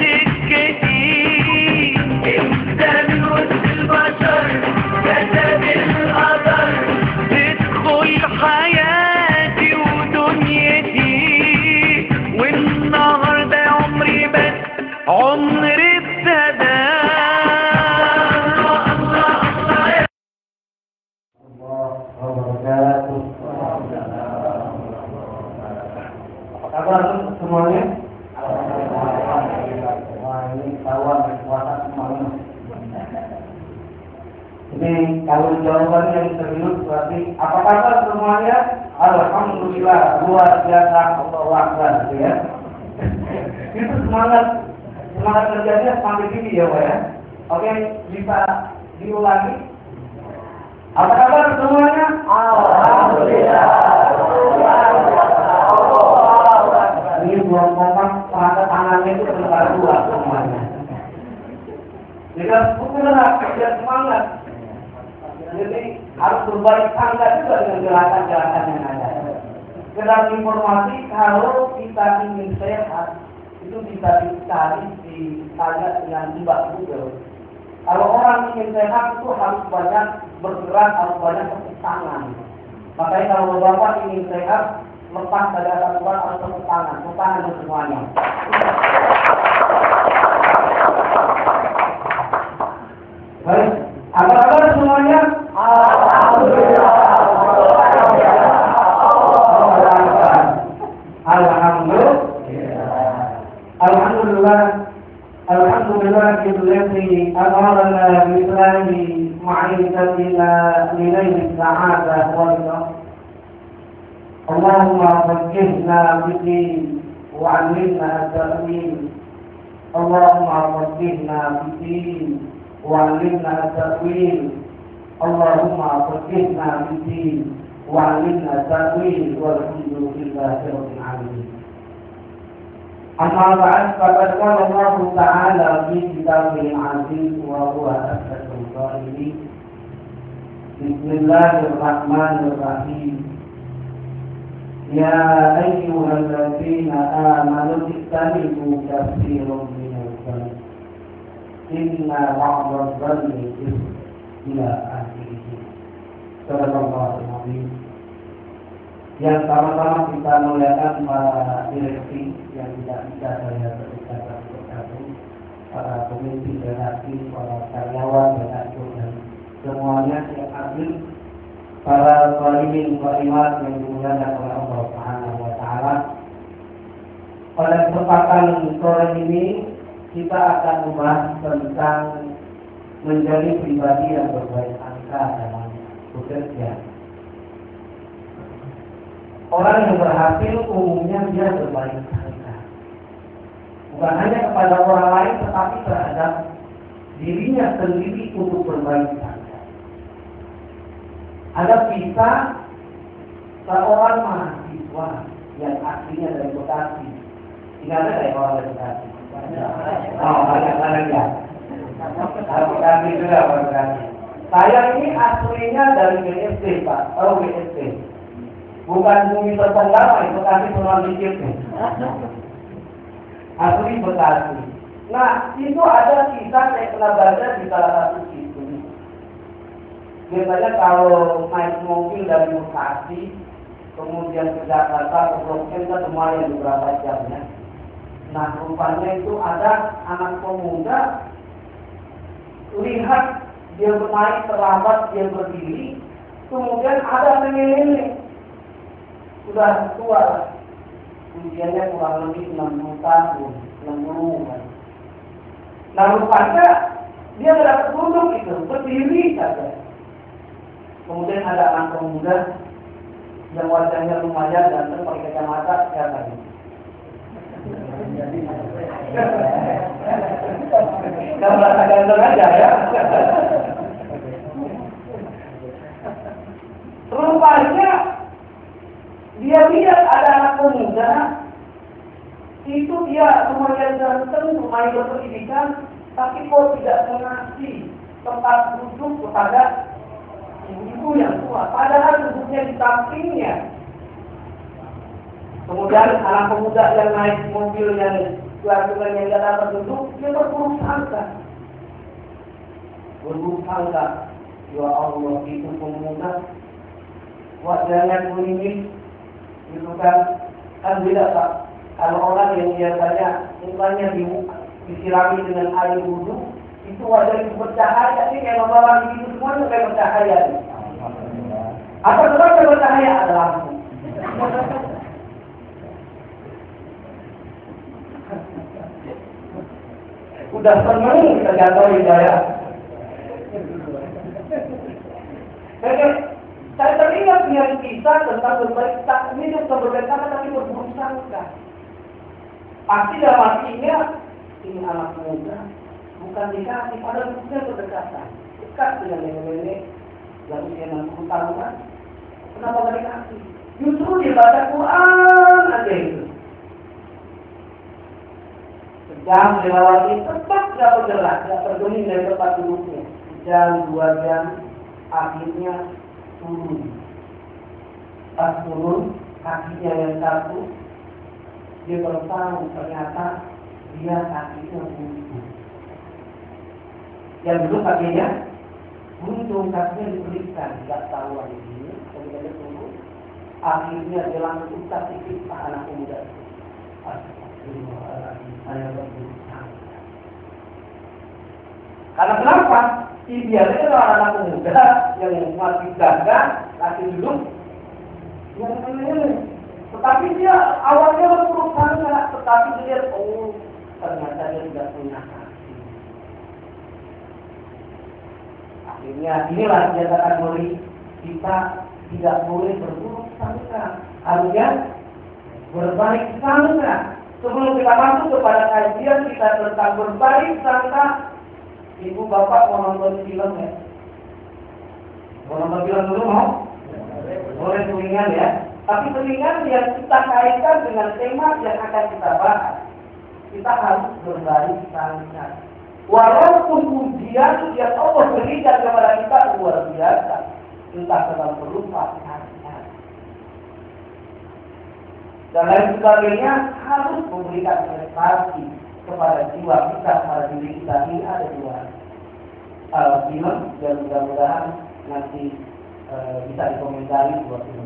سكتي انت من وسط البشر كتب القدر تدخل حياتي ودنيتي والنهارده عمري بس عمري ابتدى Apa kabar semuanya? Wah, ini kawan puasa semuanya. Ini kalau jawaban yang serius berarti apa kabar semuanya? Alhamdulillah, luar biasa, Allahu Akbar, gitu ya. Itu semangat kerjanya sampai sini ya, Pak ya. Oke, bisa diulangi. Apa kabar semuanya? Alhamdulillah. Ini belum kompak, perangkat tangannya itu sebentar dua semuanya. Jika benar kerja semangat, jadi harus berbalik tangga juga dengan gerakan-gerakan yang ada. Sekedar informasi, kalau kita ingin sehat, itu bisa dicari ditanya dengan Mbak Google. Kalau orang ingin sehat itu harus banyak bergerak, harus banyak tepuk tangan. Makanya kalau Bapak ingin sehat, lepas dari atas Tuhan harus tepuk tangan semuanya. Baik, apa kabar semuanya? Alhamdulillah. Alhamdulillah الذي أمرنا بإسلام معرفتنا لنيل السعادة والرضا. اللهم فقهنا في الدين وعلمنا التأويل. اللهم فقهنا في الدين وعلمنا التأويل. اللهم فقهنا في الدين وعلمنا التأويل والحمد لله رب العالمين. أما بعد فقد قال الله تعالى في كتابه العزيز وهو أصدق القائلين. بسم الله الرحمن الرحيم. يا أيها الذين آمنوا اجتنبوا كثيرا من الظن إن بعض الظن إثم إلى آخره. صدق الله العظيم. Yang sama-sama kita muliakan para direksi yang tidak bisa saya sebutkan satu-satu, para pemimpin redaksi, para karyawan redaksi dan semuanya yang hadir, para qalimin qalimat yang dimuliakan oleh Allah Subhanahu wa taala. Pada kesempatan sore ini kita akan membahas tentang menjadi pribadi yang berbaik sangka dalam bekerja. Orang yang berhasil umumnya dia berbaik sangka. Bukan hanya kepada orang lain tetapi terhadap dirinya sendiri untuk berbaik sangka. Ada kisah seorang mahasiswa yang aslinya dari Bekasi. Tidak ada dari orang dari Bekasi. Oh, banyak ya. Bekasi juga Bekasi. Saya ini aslinya dari BSD, Pak. Oh, BSD. Bukan bumi terpenggal, Bekasi pernah dikit nih. Asli Bekasi. Nah, itu ada kisah saya pernah baca di salah satu situ. Biasanya kalau naik mobil dari Bekasi, kemudian ke Jakarta, ke Blok M, kan lumayan beberapa jamnya. Nah, rupanya itu ada anak pemuda, lihat dia naik terlambat, dia berdiri, kemudian ada mengelilingi. Sudah tua, usianya kurang lebih 60 tahun, 60 kan. Nah rupanya dia tidak dapat duduk itu, berdiri saja. Kemudian ada anak pemuda yang wajahnya lumayan ganteng pakai kacamata, siapa ini? Kamu merasa ganteng aja ya. Rupanya dia lihat ada anak pemuda, itu dia lumayan ganteng, lumayan berpendidikan, tapi kok tidak mengasih tempat duduk kepada ibu yang tua, padahal duduknya di sampingnya. Kemudian anak pemuda yang naik mobil yang tidak dapat duduk, berburuk sangka. Ya Allah, itu pemuda wajahnya kuning, gitu kan? Kan beda Pak. Kalau orang yang biasanya mukanya disirami dengan air wudhu, itu wajah itu bercahaya. Ini kayak lama itu semua itu kayak bercahaya. Apa sebabnya bercahaya? Ada lampu. Udah seneng kita jatuh hidayah. Saya teringat dengan kisah tentang berbaik tak ini bukan berbaik sangka tapi berburuk sangka. Pasti dalam hatinya ini anak muda bukan dikasih padahal bukan berdekatan dekat dengan nenek-nenek yang usia 60 tahun kan. Kenapa gak dikasih? Justru dia baca Quran aja itu. Sejam dilewati tetap gak bergerak, gak bergeming dari tempat duduknya. Jam 2 jam akhirnya turun. Pas turun kakinya yang satu dia baru tahu ternyata dia kakinya buntung. Yang dulu kakinya buntung, kakinya diberikan, gak tahu ada ini. Kemudian dia tunggu. Akhirnya dia langsung kasih kita anak muda. Saya berburuk sangka. Karena kenapa? Idealnya kalau anak muda yang masih gagah, lagi duduk, tetapi dia awalnya berburuk sangka, tetapi dia oh ternyata dia tidak punya hati. Akhirnya inilah dia kategori kita tidak boleh berburuk sangka, harusnya berbaik sangka. Sebelum kita masuk kepada kajian kita tentang berbaik sangka, ibu bapak mau nonton film ya? Mau nonton film dulu mau? Boleh tulingan ya. Tapi tulingan yang kita kaitkan dengan tema yang akan kita bahas. Kita harus berbaik sangka. Walaupun ujian yang Allah berikan kepada kita luar biasa, entah dalam berupa harta dan lain sebagainya, harus memberikan prestasi kepada jiwa kita, pada diri kita. Ini ada dua film dan mudah-mudahan nanti bisa dikomentari dua film.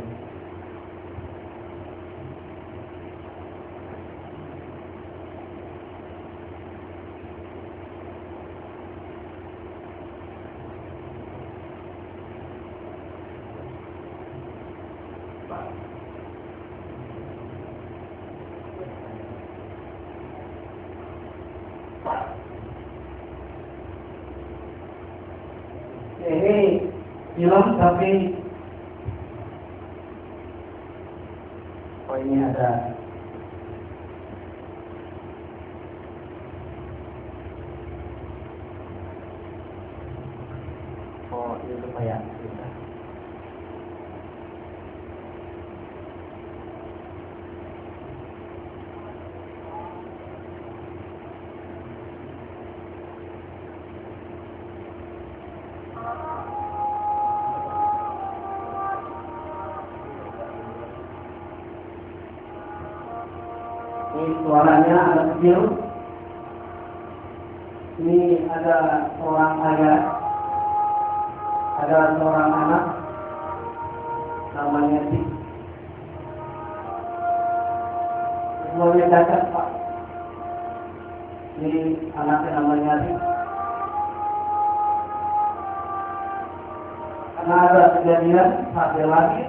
Ini film tapi ini ada ini supaya kita ini suaranya ada kecil. Ini ada seorang ayah, ada seorang anak namanya Dik. Semuanya cacat Pak. Ini anaknya namanya Dik. Karena ada kejadian saat dia lahir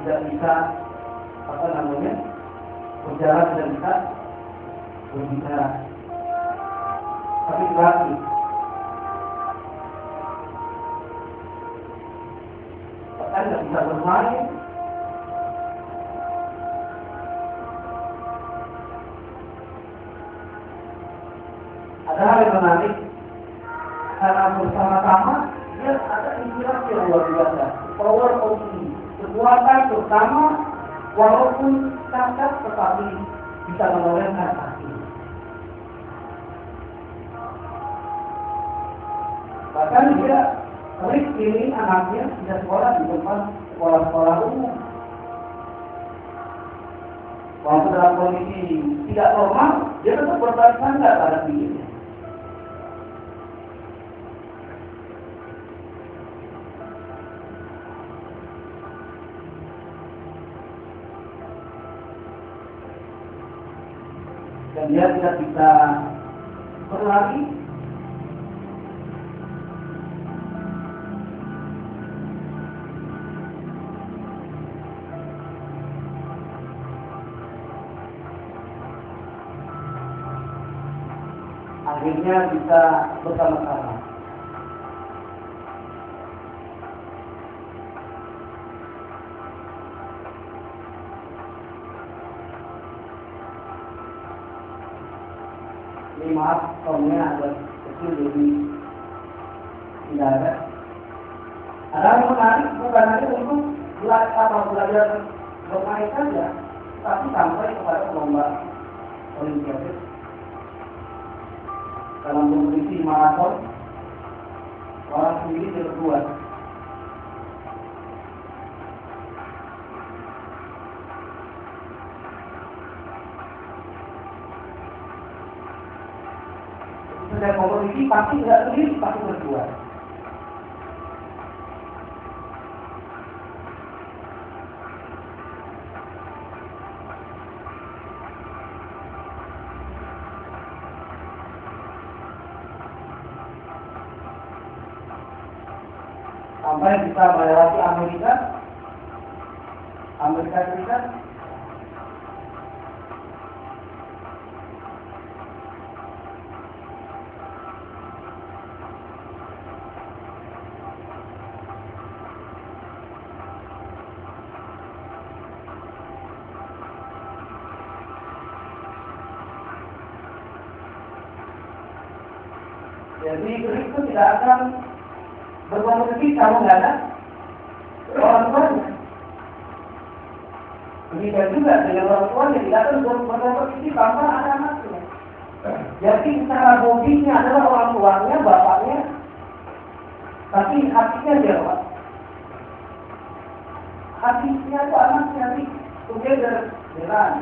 tidak bisa berjalan, tidak bisa berbicara, tapi gratis. Bahkan tidak bisa bermain. Ada hal yang menarik karena bersama-sama dia ada inspirasi yang luar biasa, power of ini, kekuatan bersama. Walaupun cacat tetapi bisa menorehkan hati. Bahkan dia sering ini anaknya tidak sekolah di tempat sekolah-sekolah umum. Walaupun dalam kondisi tidak normal, dia tetap berbaik sangka pada dirinya. dan dia tidak bisa berlari. Akhirnya bisa bersama-sama. Ini maaf, soalnya agak kecil jadi tidak ada. Ada yang menarik bukan hanya untuk belajar bermain saja, tapi sampai kepada lomba Olimpiade. Dalam kompetisi maraton, orang sendiri tidak kuat. Sedang kompetisi pasti tidak sendiri, pasti berdua. Sampai bisa melewati Amerika Serikat. Jadi itu tidak akan berkompetisi kalau nggak ada orang tuanya. Demikian juga dengan orang tuanya tidak akan berkompetisi tanpa ada anaknya. Jadi secara hobinya adalah orang tuanya, bapaknya, tapi hatinya siapa? Hatinya itu anaknya nih, together, jalan.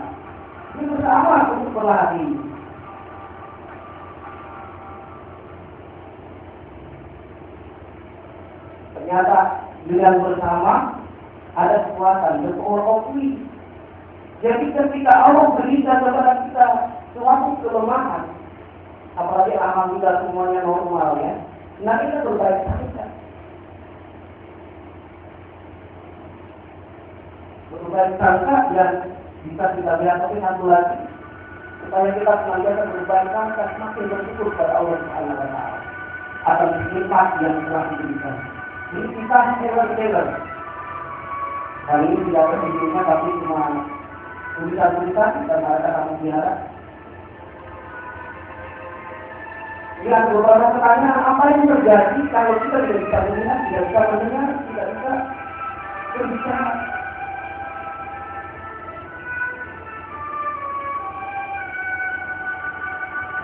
Ini bersama untuk berlari. Ternyata dengan bersama ada kekuatan, the power of we. Jadi ketika Allah berikan kepada kita suatu kelemahan, apalagi amal kita semuanya normal ya, nah kita berbaik saja. Berbaik sangka dan bisa kita lihat tapi satu lagi, supaya kita senantiasa berbaik sangka, semakin bersyukur kepada Allah Subhanahu wa Ta'ala atas nikmat yang telah diberikan. Ini kita Taylor. Kali ini tidak ada videonya tapi cuma tulisan-tulisan dan ada kamu biara. Lihat beberapa pertanyaan apa yang terjadi kalau kita tidak bisa mendengar, tidak bisa berbicara.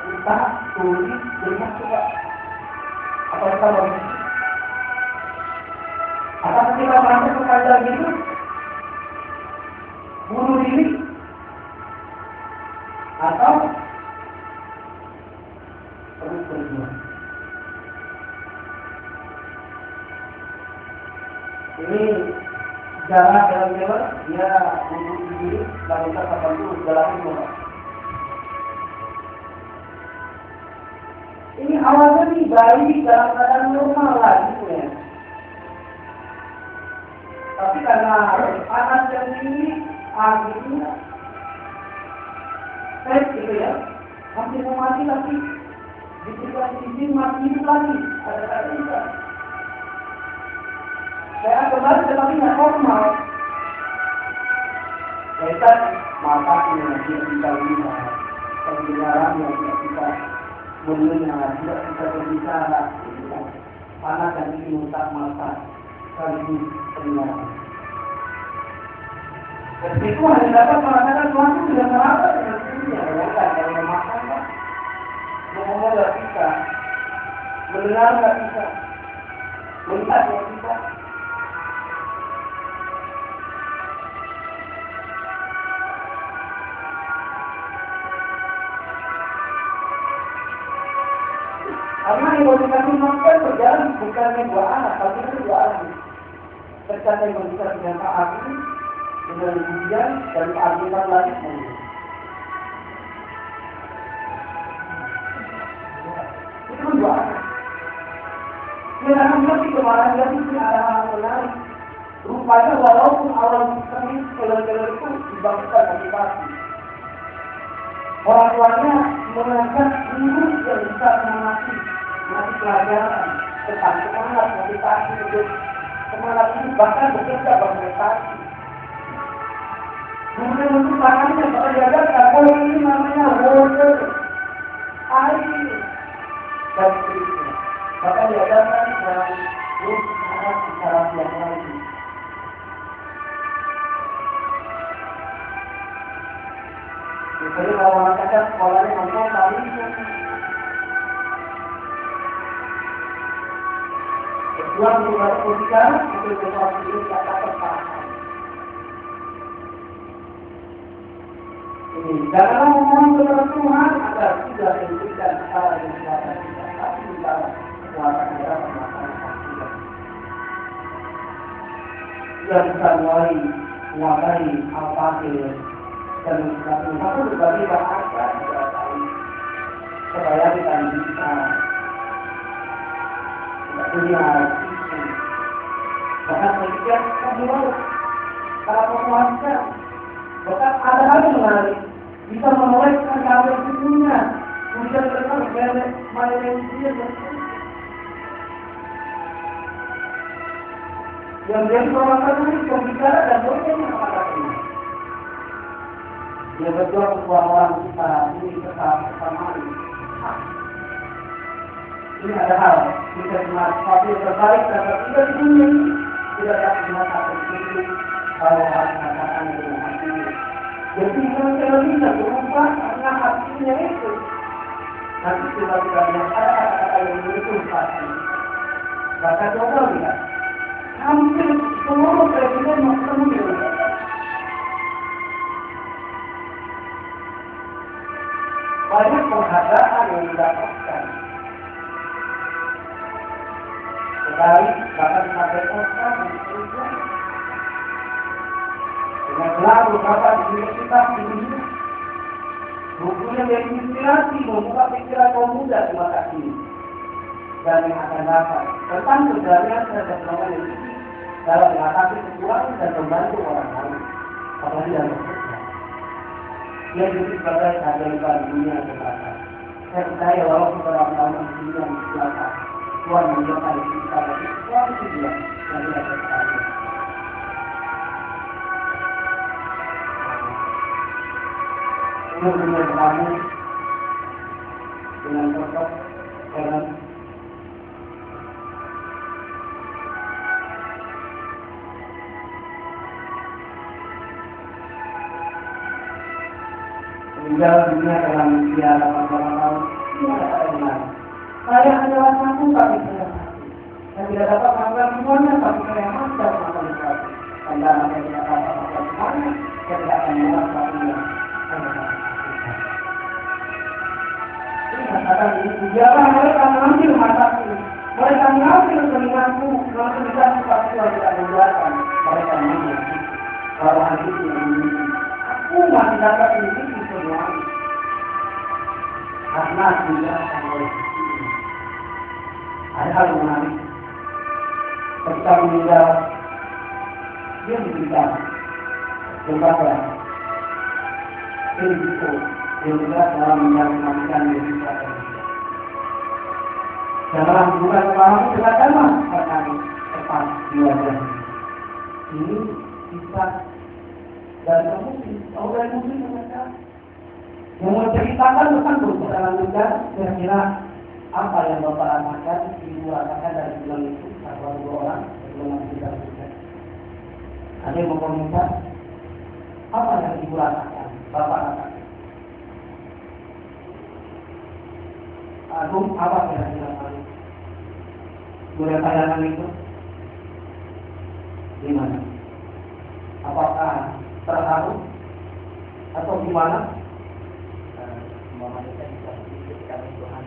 Kita tulis dengan coba apa kita mau? Atau ketika merasa sekadar gitu, bunuh diri, atau terus berjuang. Ini sejarah dalam Taylor, dia bunuh diri, lalu kita 80 dalam rumah. Ini awalnya nih bayi dalam keadaan normal lagi ya. Tapi karena panas yang tinggi, akhirnya gitu ya, hampir mau mati tapi diberikan izin mati hidup lagi. Ada kata juga. Saya kembali tetapi nggak normal. Kita matanya tidak bisa lihat, pendengaran yang tidak bisa mendengar, tidak bisa berbicara. Panas yang tinggi muntah mata. Sekaligus pendengaran. Dan itu hanya dapat merasakan Tuhan itu sudah merasa dengan dunia. Bukan kalau makan Pak, ngomong nggak bisa, mendengar nggak bisa, melihat nggak bisa. Karena imunisasi masker berjalan bukannya dua anak, tapi itu dua anak. Ketika saya berbicara dengan Pak Agus, dengan ujian dan kearifan lagi. dua anak. Dia akan ngerti kemarahan dia itu ada hal menarik. Rupanya walaupun awal sering keler-keler itu dibangkitkan motivasi. Orang tuanya mengangkat guru yang bisa mengasih pelajaran tentang semangat motivasi untuk semangat ini bahkan bekerja berprestasi. Kemudian untuk tangannya pada jaga kalau ini namanya water, air dan seterusnya. Maka diadakan dalam grup semangat secara tiap hari. Jadi kalau mengatakan sekolahnya nonton kali kedua berubah berbicara untuk berubah diri kata pertahanan. Ini janganlah ngomong kepada Tuhan agar tidak diberikan hal yang silakan kita, tapi kita kuasa kita melaksanakan tidak. Dia bisa mulai menguasai al-fatih dan mengucapkan satu berbagai bahasa tidak tahu supaya kita bisa tidak punya isu. Bahkan ketika kedua para pemuasa bahkan ada hal yang menarik bisa menorehkan kabar sebelumnya kemudian mereka berjalan main dia yang menjadi permasalahan ini berbicara dan berbicara kepada ini. Dia berjuang sebuah orang kita ini tetap bersama ini. Ini ada hal kita cuma sesuatu yang terbaik dan tidak di dunia ini tidak dapat dimakan sendiri kalau harus mengatakan dengan hati. Jadi kita bisa berubah karena hatinya itu. Nanti kita tidak ada kata-kata yang begitu pasti. Maka coba lihat. Hampir seluruh presiden bertemu dengan banyak penghargaan yang didapatkan. Sekali bahkan sampai Oscar dan seterusnya. Dengan gelar beberapa universitas di dunia. Bukunya menginspirasi membuka pikiran kaum muda di masa kini. Dan yang akan datang tentang keberanian terhadap golongan yang tinggi dalam mengatasi kekurangan dan membantu orang lain, apalagi dalam bekerja. Dia juga sebagai keajaiban dunia yang terbatas. Saya percaya walaupun dalam tahun dunia yang terbatas, Tuhan menjadikan kita dari sesuatu tujuan yang tidak terkait. Ini dunia berlalu dengan sosok dengan meninggal dunia dalam usia 88 tahun. Ini ada benar. Saya adalah satu tapi saya mati. Saya tidak dapat melakukan semuanya tapi saya masih dapat melakukan sesuatu. Karena saya tidak dapat melakukan semuanya, saya tidak akan melakukan sesuatu. Ini katakan ini biarlah mereka mengambil mataku, mereka mengambil telingaku, mereka tidak sesuatu yang tidak membuatkan mereka mengambil. Kalau hal itu yang memiliki, aku masih dapat memiliki semuanya. Karena tidak akan oleh ini. Ada hal yang menarik. Ketika meninggal, dia diberikan kepada risiko yang berat dalam menjalankan risiko. Dalam bukan kemarin beragama karena tepat di wajah ini bisa dan orang muslim mereka yang menceritakan tentang perjalanan juga kira-kira apa yang Bapak rasakan, Ibu rasakan dari bulan itu satu atau dua orang sebelum kita juga. Ada yang mau komentar apa yang Ibu rasakan, Bapak rasakan? Agung apa kira-kira kali? Boleh tayangan itu di mana? Apakah terharu atau gimana? Memastikan ketika Tuhan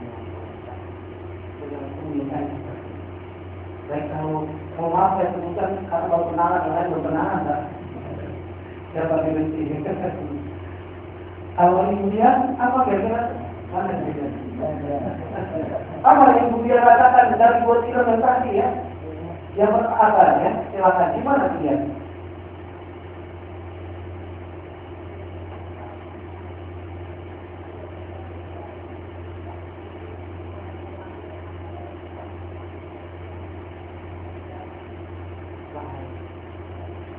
yang baik kalau maaf saya sebutkan karena baru kenalan yang lain belum kenalan kan? Siapa dimensi? Kalau kemudian apa kira-kira mana kira-kira? Sama yang Bu Bia katakan dari 2 film yang tadi ya. Yang berasal ya, silakan gimana dia?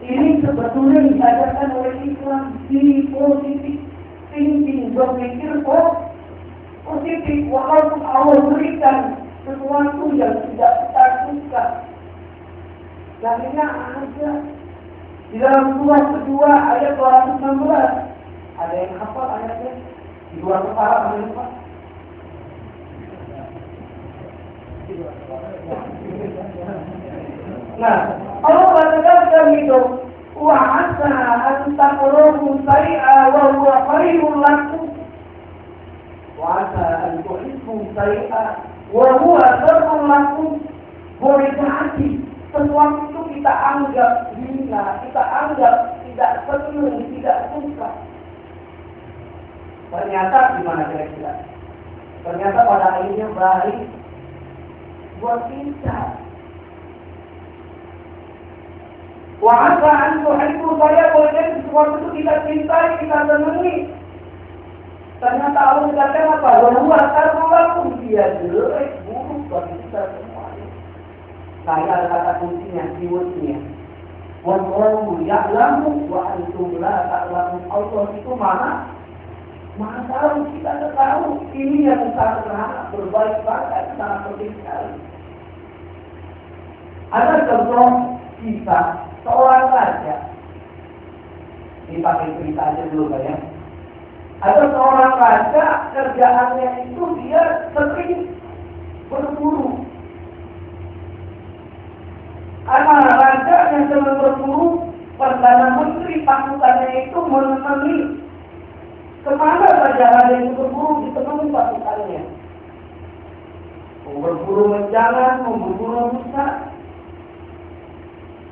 Ini sebetulnya diajarkan oleh Islam di positif thinking, berpikir positif, walaupun Allah berikan sesuatu yang tidak kita suka. Jadinya ada di dalam surah kedua ayat 216. Ada yang hafal ayatnya? Di luar kepala ada yang hafal? Nah, Allah katakan itu, wa asa an taqrabu shay'a wa huwa khairul lakum. Wa asa an tuhibbu shay'a wa huwa sharrul lakum. Boleh jadi sesuatu itu kita anggap hina, kita anggap tidak senang, tidak suka. Ternyata gimana kira-kira? Ternyata pada akhirnya baik buat kita. Wa'asa an tuhibbu saya boleh jadi sesuatu itu kita cintai, kita senangi. Ternyata Allah katakan apa? Wa huwa sharrul lakum, dia jelek, buruk bagi kita semuanya. Saya ada kata kuncinya, keywordnya. Wallahu ya'lamu wa antum la ta'lamun. Allah itu maha tahu, kita tidak tahu. Ini yang sangat berbaik banget, sangat penting sekali. Ada contoh kisah seorang raja. Ini pakai cerita aja dulu ya. Ada seorang raja, kerjaannya itu dia sering berburu. Karena raja yang sedang berburu, Perdana Menteri pasukannya itu menemani kemana saja raja itu berburu, ditemani pasukannya. Berburu menjangan, berburu rusa.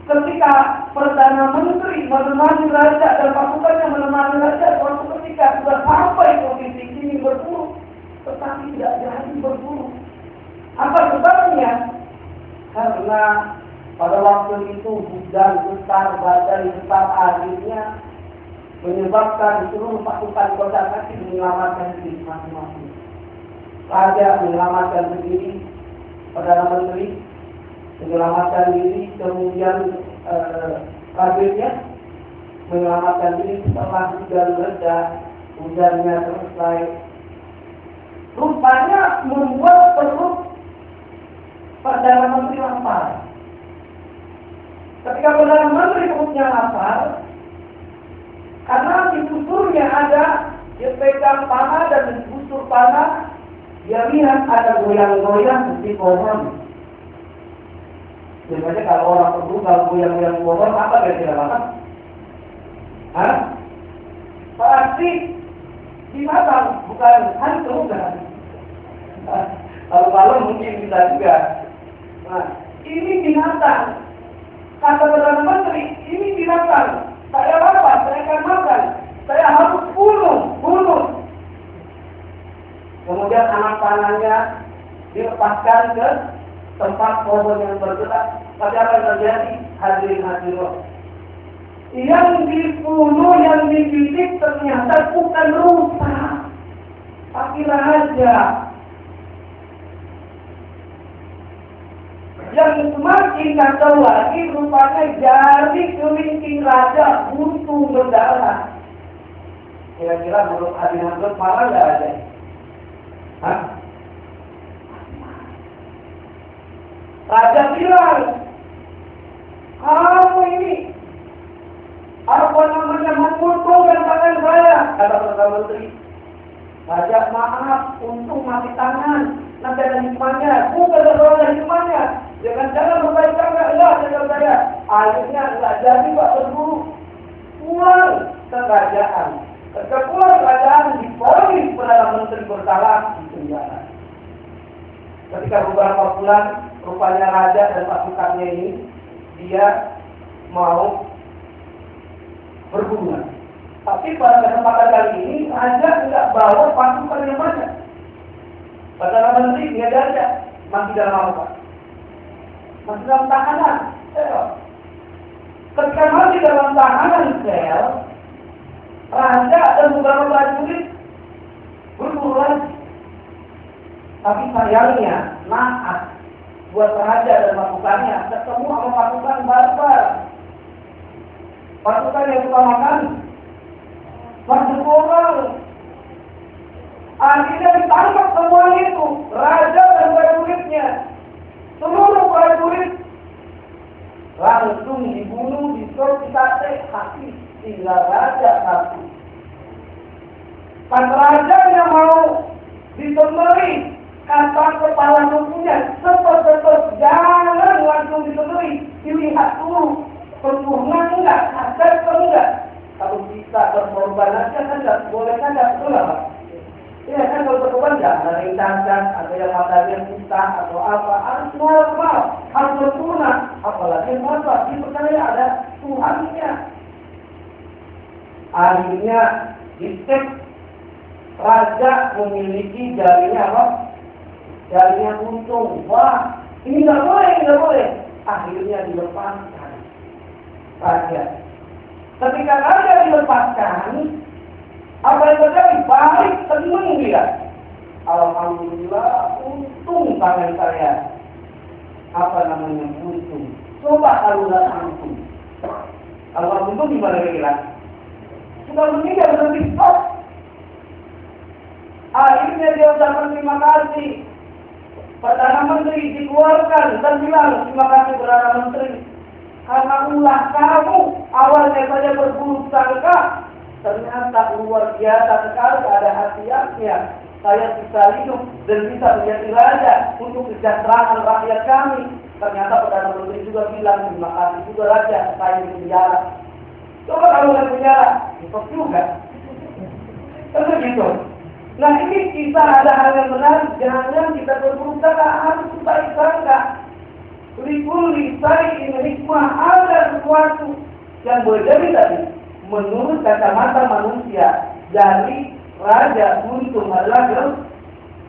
Ketika Perdana Menteri menemani raja dan pasukannya menemani raja, suatu ketika sudah sampai posisi ini berburu, tetapi tidak jadi berburu. Apa sebabnya? Karena pada waktu itu hujan besar, badai besar, akhirnya menyebabkan seluruh pasukan kota mati menyelamatkan diri masing-masing. Raja menyelamatkan diri, Perdana Menteri menyelamatkan diri, kemudian prajuritnya menyelamatkan diri setelah hujan reda, hujannya selesai. Rupanya membuat perut Perdana Menteri lapar. Ketika Perdana Menteri perutnya lapar, karena di busurnya ada, dia pegang panah dan di busur panah, dia lihat ada goyang-goyang di pohon. Biasanya kalau orang berburu, kalau goyang-goyang pohon, apa kira-kira makan? Hah? Pasti binatang, bukan hantu kan? Kalau mungkin bisa juga. Nah, ini binatang. Kata Perdana Menteri, ini binatang. Saya lapar, saya akan makan. Saya harus bunuh. Kemudian anak panahnya dilepaskan ke tempat pohon yang bergerak. Tapi apa yang terjadi? Hadirin. Yang dibunuh, yang dibidik ternyata bukan rusa, tapi raja. Yang semakin kacau lagi, rupanya jari kelingking raja buntu berdarah. Kira-kira menurut hadirin marah nggak ada? Hah? Raja bilang, kamu ini apa namanya memotongkan tangan saya? Kata Perdana Menteri. Raja, maaf, untung mati tangan. Nanti ada hikmahnya. Bukan ada hikmahnya. Jangan berbaik sangka, kata saya. Akhirnya nggak jadi Pak berburu. Pulang ke kerajaan. Ketika pulang kerajaan, diponis Perdana Menteri bersalah di penjara. Ketika beberapa bulan, rupanya raja dan pasukannya ini, dia mau berhubungan. Tapi pada kesempatan kali ini, raja tidak bawa pasukan yang banyak. Perdana Menteri nggak ada, masih dalam apa? Masih dalam tahanan sel. Ketika masih dalam tahanan sel, raja dan beberapa prajurit berburu lagi. Tapi sayangnya, naas buat raja dan pasukannya ketemu sama pasukan barbar. Pasukan yang suka makan banyak orang. Akhirnya ditangkap semua itu, raja dan prajuritnya. Seluruh prajurit langsung dibunuh, disot, disate, habis. Tinggal raja satu. Pas raja yang mau disembelih, kata kepala sukunya, sepet-sepet, jangan langsung disembelih, dilihat dulu, sempurna enggak, kasar enggak. Kalau bisa berkorban aja kan enggak, boleh kan enggak, betul nggak Pak? Iya kan kalau berkorban enggak, ada yang cacat, ada yang matanya susah atau apa, harus normal, harus sempurna. Apalagi yang apa, dipercaya ada Tuhannya. Akhirnya dicek, raja memiliki jarinya apa? Jarinya untung. Wah, ini nggak boleh. Akhirnya dilepaskan raja. Ketika raja dilepaskan, apa yang terjadi? Baik, senang dia. Alhamdulillah, untung tangan saya. Apa namanya untung? Coba alulah untung. Kalau untung gimana kira-kira? Sudah meninggal berhenti stop. Akhirnya dia ucapkan terima kasih. Perdana Menteri dikeluarkan dan bilang terima kasih Perdana Menteri. Karena ulah kamu awalnya saja berburuk sangka, ternyata luar biasa sekali ada hasiatnya. Saya bisa hidup dan bisa menjadi raja untuk kesejahteraan rakyat kami. Ternyata Perdana Menteri juga bilang terima kasih juga raja, saya di penjara. Coba kalau di penjara, ikut juga. Tentu gitu. Nah ini kisah ada hal yang benar, jangan kita berburuk sangka, harus baik sangka. Likuli sayin hikmah, ada sesuatu yang berbeda tadi. Menurut kacamata manusia, dari raja untung adalah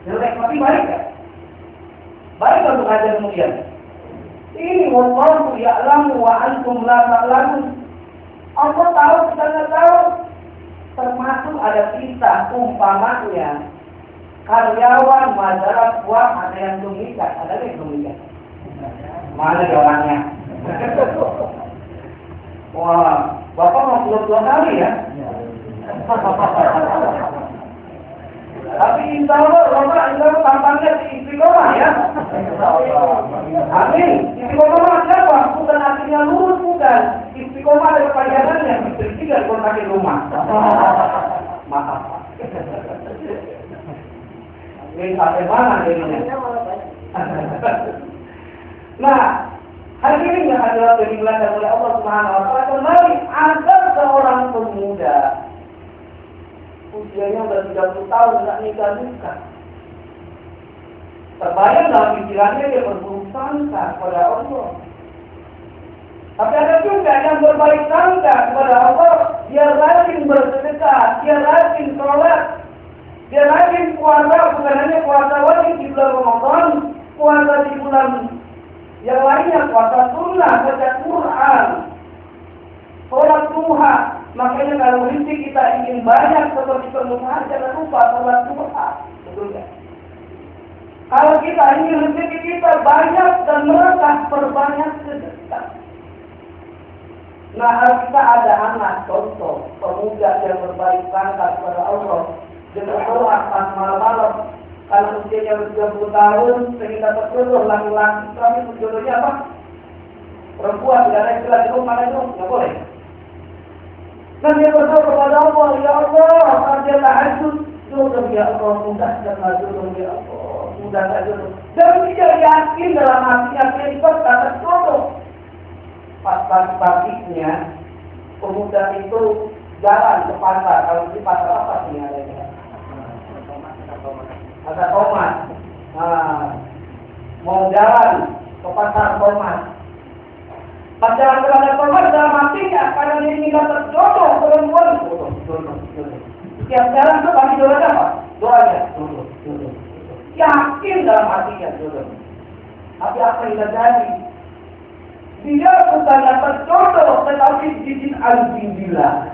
jelek, tapi baik kan? Baik untuk raja kemudian. Ini wallahu ya'lamu wa antum la ta'lamun. Allah tahu, kita nggak tahu. Termasuk ada kisah umpamanya karyawan majalah buah ada yang belum nikah, ada yang belum nikah. Mana dia orangnya? Wah, Bapak mau dua kali ya? Tapi insya Allah Bapak tampangnya di istiqomah ya? Amin. Istiqomah siapa? Bukan artinya lurus, bukan. Istiqomah ada kepanjangannya, istri dan kontrakin rumah. Maaf Pak. Ini sampai mana jadinya? Nah, hari ini yang adalah dimuliakan oleh Allah Subhanahu wa Ta'ala. Kembali ada seorang pemuda, usianya sudah 30 tahun tidak nikah. Terbayang dalam pikirannya dia berburuk sangka kepada Allah. Tapi ada juga yang berbaik sangka kepada Allah. Dia rajin bersedekah, dia rajin sholat, dia rajin puasa, bukan hanya puasa wajib di bulan Ramadan, puasa di bulan yang lainnya, puasa sunnah, baca Quran, sholat duha. Makanya kalau rezeki kita ingin banyak seperti permukaan, jangan lupa sholat duha. Betul ya? Kalau kita ingin rezeki kita banyak dan mereka perbanyak sedekah. Nah, kita ada anak contoh pemuda yang berbaik sangka kepada Allah dengan doa pas malam-malam. Kalau usianya 30 tahun, sehingga terpenuh laki-laki, kami jodohnya apa? Perempuan, tidak ada istilah di rumah itu, nggak boleh. Dan dia berdoa kepada Allah, ya Allah, dia tahajud, jodoh ya Allah, mudahkanlah jodoh ya Allah, mudahkan jodoh. Dan dia yakin dalam hatinya, dia kata jodoh. Pas pagi-paginya, pemuda itu jalan ke pasar. Kalau di pasar apa sih adanya? Ada tomat. Nah, mau jalan ke pasar tomat. Pas jalan ke pasar tomat, dalam hatinya, karena dia ingin dapat jodoh perempuan. Jodoh. Setiap jalan itu pasti jodoh apa? Doanya. Jodoh. Yakin yakin dalam hatinya, saudara. Tapi apa yang terjadi? Dia bukan dapat jodoh, tetapi bikin anjing gila.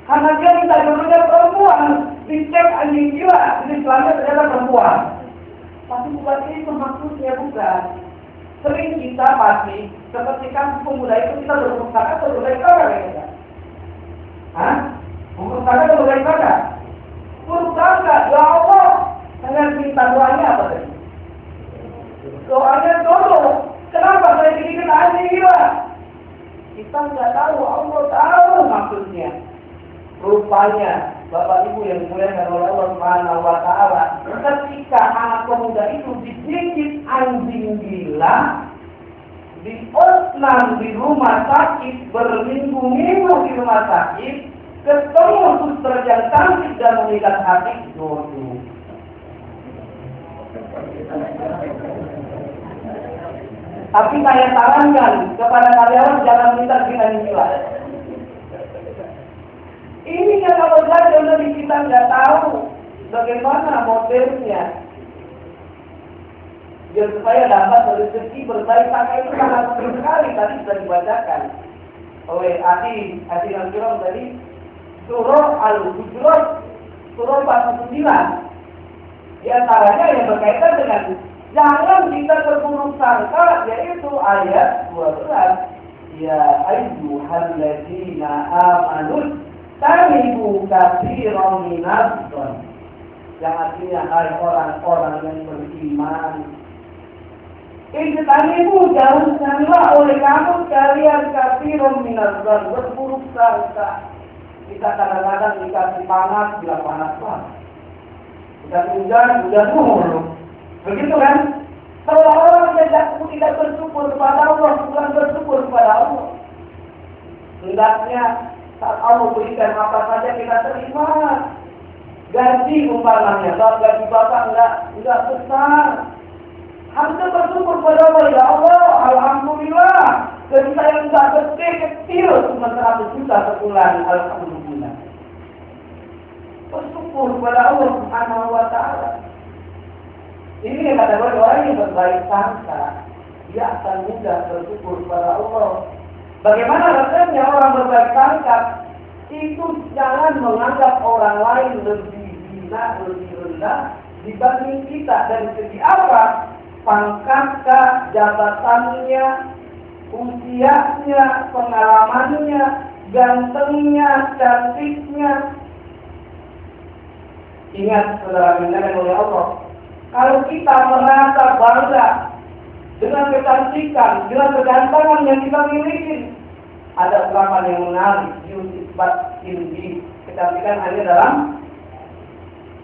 Karena dia minta jodohnya perempuan, dicek anjing gila, Islamnya ternyata perempuan. Tapi bukan itu maksudnya, bukan. Sering kita pasti, seperti kan pemuda itu kita berumur sana atau berumur sana, hah? Buruk sangka atau baik sangka? Buruk sangka, ya Allah. Saya minta doanya apa tadi? Doanya jodoh. Kenapa saya bikin anjing gila? Kita nggak tahu, Allah tahu maksudnya. Rupanya, Bapak Ibu yang dimuliakan oleh Allah Subhanahu wa Ta'ala, ketika anak pemuda itu digigit anjing gila, diopnam di rumah sakit, berminggu-minggu di rumah sakit, ketemu suster yang cantik dan mengikat hati, jodoh. Tapi saya sarankan kepada karyawan jangan minta kita gila. Ini kan kalau saja dari kita nggak tahu bagaimana modelnya. Biar supaya dapat rezeki berbaik sangka itu sangat penting sekali tadi sudah dibacakan oleh Adi Al-Kiram tadi. Surah Al-Hujurat, surah 49. Di antaranya yang berkaitan dengan jangan kita terburuk sangka, yaitu ayat 12. Ya ayyuhalladzina amanu tanibu katsiran minadh dhon. Yang artinya hai orang-orang yang beriman. Tanibu janganlah oleh kamu kalian katsiran minadh dhon, berburuk sangka. Kita kadang-kadang dikasih panas, bilang panas banget. Dikasih hujan mulu. Begitu kan? Kalau orang tidak bersyukur kepada Allah, bukan bersyukur kepada Allah. Hendaknya saat Allah berikan apa saja kita terima. Gaji umpamanya, kalau gaji bapak enggak besar. Harusnya bersyukur kepada Allah, ya Allah, alhamdulillah. Gaji saya enggak kecil, cuma 100 juta sebulan, alhamdulillah. Bersyukur kepada Allah Subhanahu wa Ta'ala. Ini yang kategori orang yang berbaik sangka, dia akan mudah bersyukur kepada Allah. Bagaimana rasanya orang berbaik sangka? Itu jangan menganggap orang lain lebih hina, lebih rendah dibanding kita. Dari segi apa? Pangkatkah, jabatannya, usianya, pengalamannya, gantengnya, cantiknya. Ingat, saudara dimuliakan oleh Allah, kalau kita merasa bangga dengan kecantikan, dengan kegantengan yang kita miliki, ada ungkapan yang menarik, yusbat indi, kecantikan hanya dalam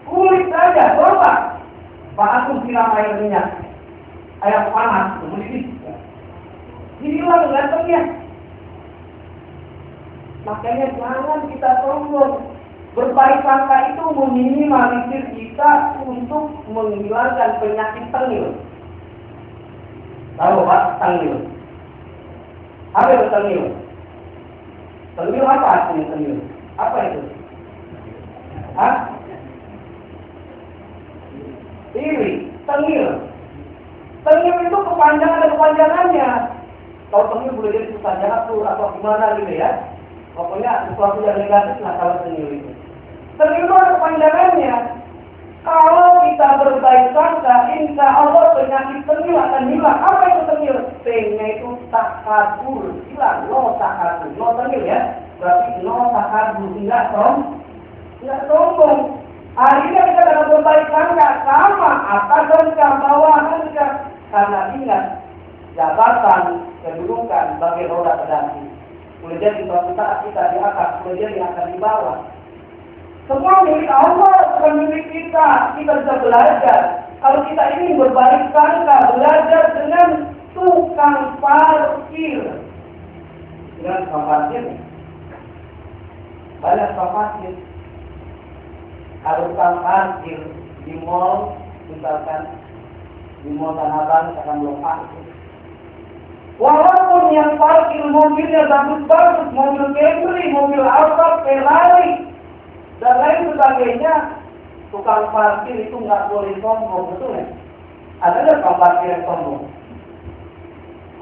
kulit saja. Coba Pak Agung siram air minyak, air panas, kemudian hilang gantengnya. Makanya jangan kita sombong. Berbaik sangka itu meminimalisir kita untuk menghilangkan penyakit tengil. Tahu Pak, tengil? Apa itu tengil? Tengil apa artinya tengil? Apa itu? Hah? Iri, tengil. Tengil itu kepanjangan dan kepanjangannya. Kalau tengil boleh jadi susah jatuh atau gimana gitu ya. Pokoknya sesuatu yang negatif lah kalau tengil itu. Tengil itu ada kepanjangannya. Kalau kita berbaik sangka, insya Allah penyakit tengil akan hilang. Apa itu tengil? T-nya itu takabur, hilang. No takabur, no tengil ya. Berarti no takabur, tidak sombong. Akhirnya kita dalam berbaik sangka sama atas sangka, bawah sangka. Karena ingat, jabatan, kedudukan bagi roda pedati. Boleh jadi suatu saat kita di atas, boleh jadi akan di bawah. Semua milik Allah, bukan milik kita. Kita bisa belajar. Kalau kita ingin berbaik sangka, belajar dengan tukang parkir. Dengan tukang parkir. Banyak tukang parkir. Kalau tukang parkir di mall, misalkan di mall Tanah Abang, misalkan belum parkir. Walaupun yang parkir mobilnya bagus-bagus, mobil Camry, mobil Alfa, Ferrari, dan lain sebagainya, tukang parkir itu nggak boleh sombong, betul ya? Ada nggak tukang parkir yang sombong?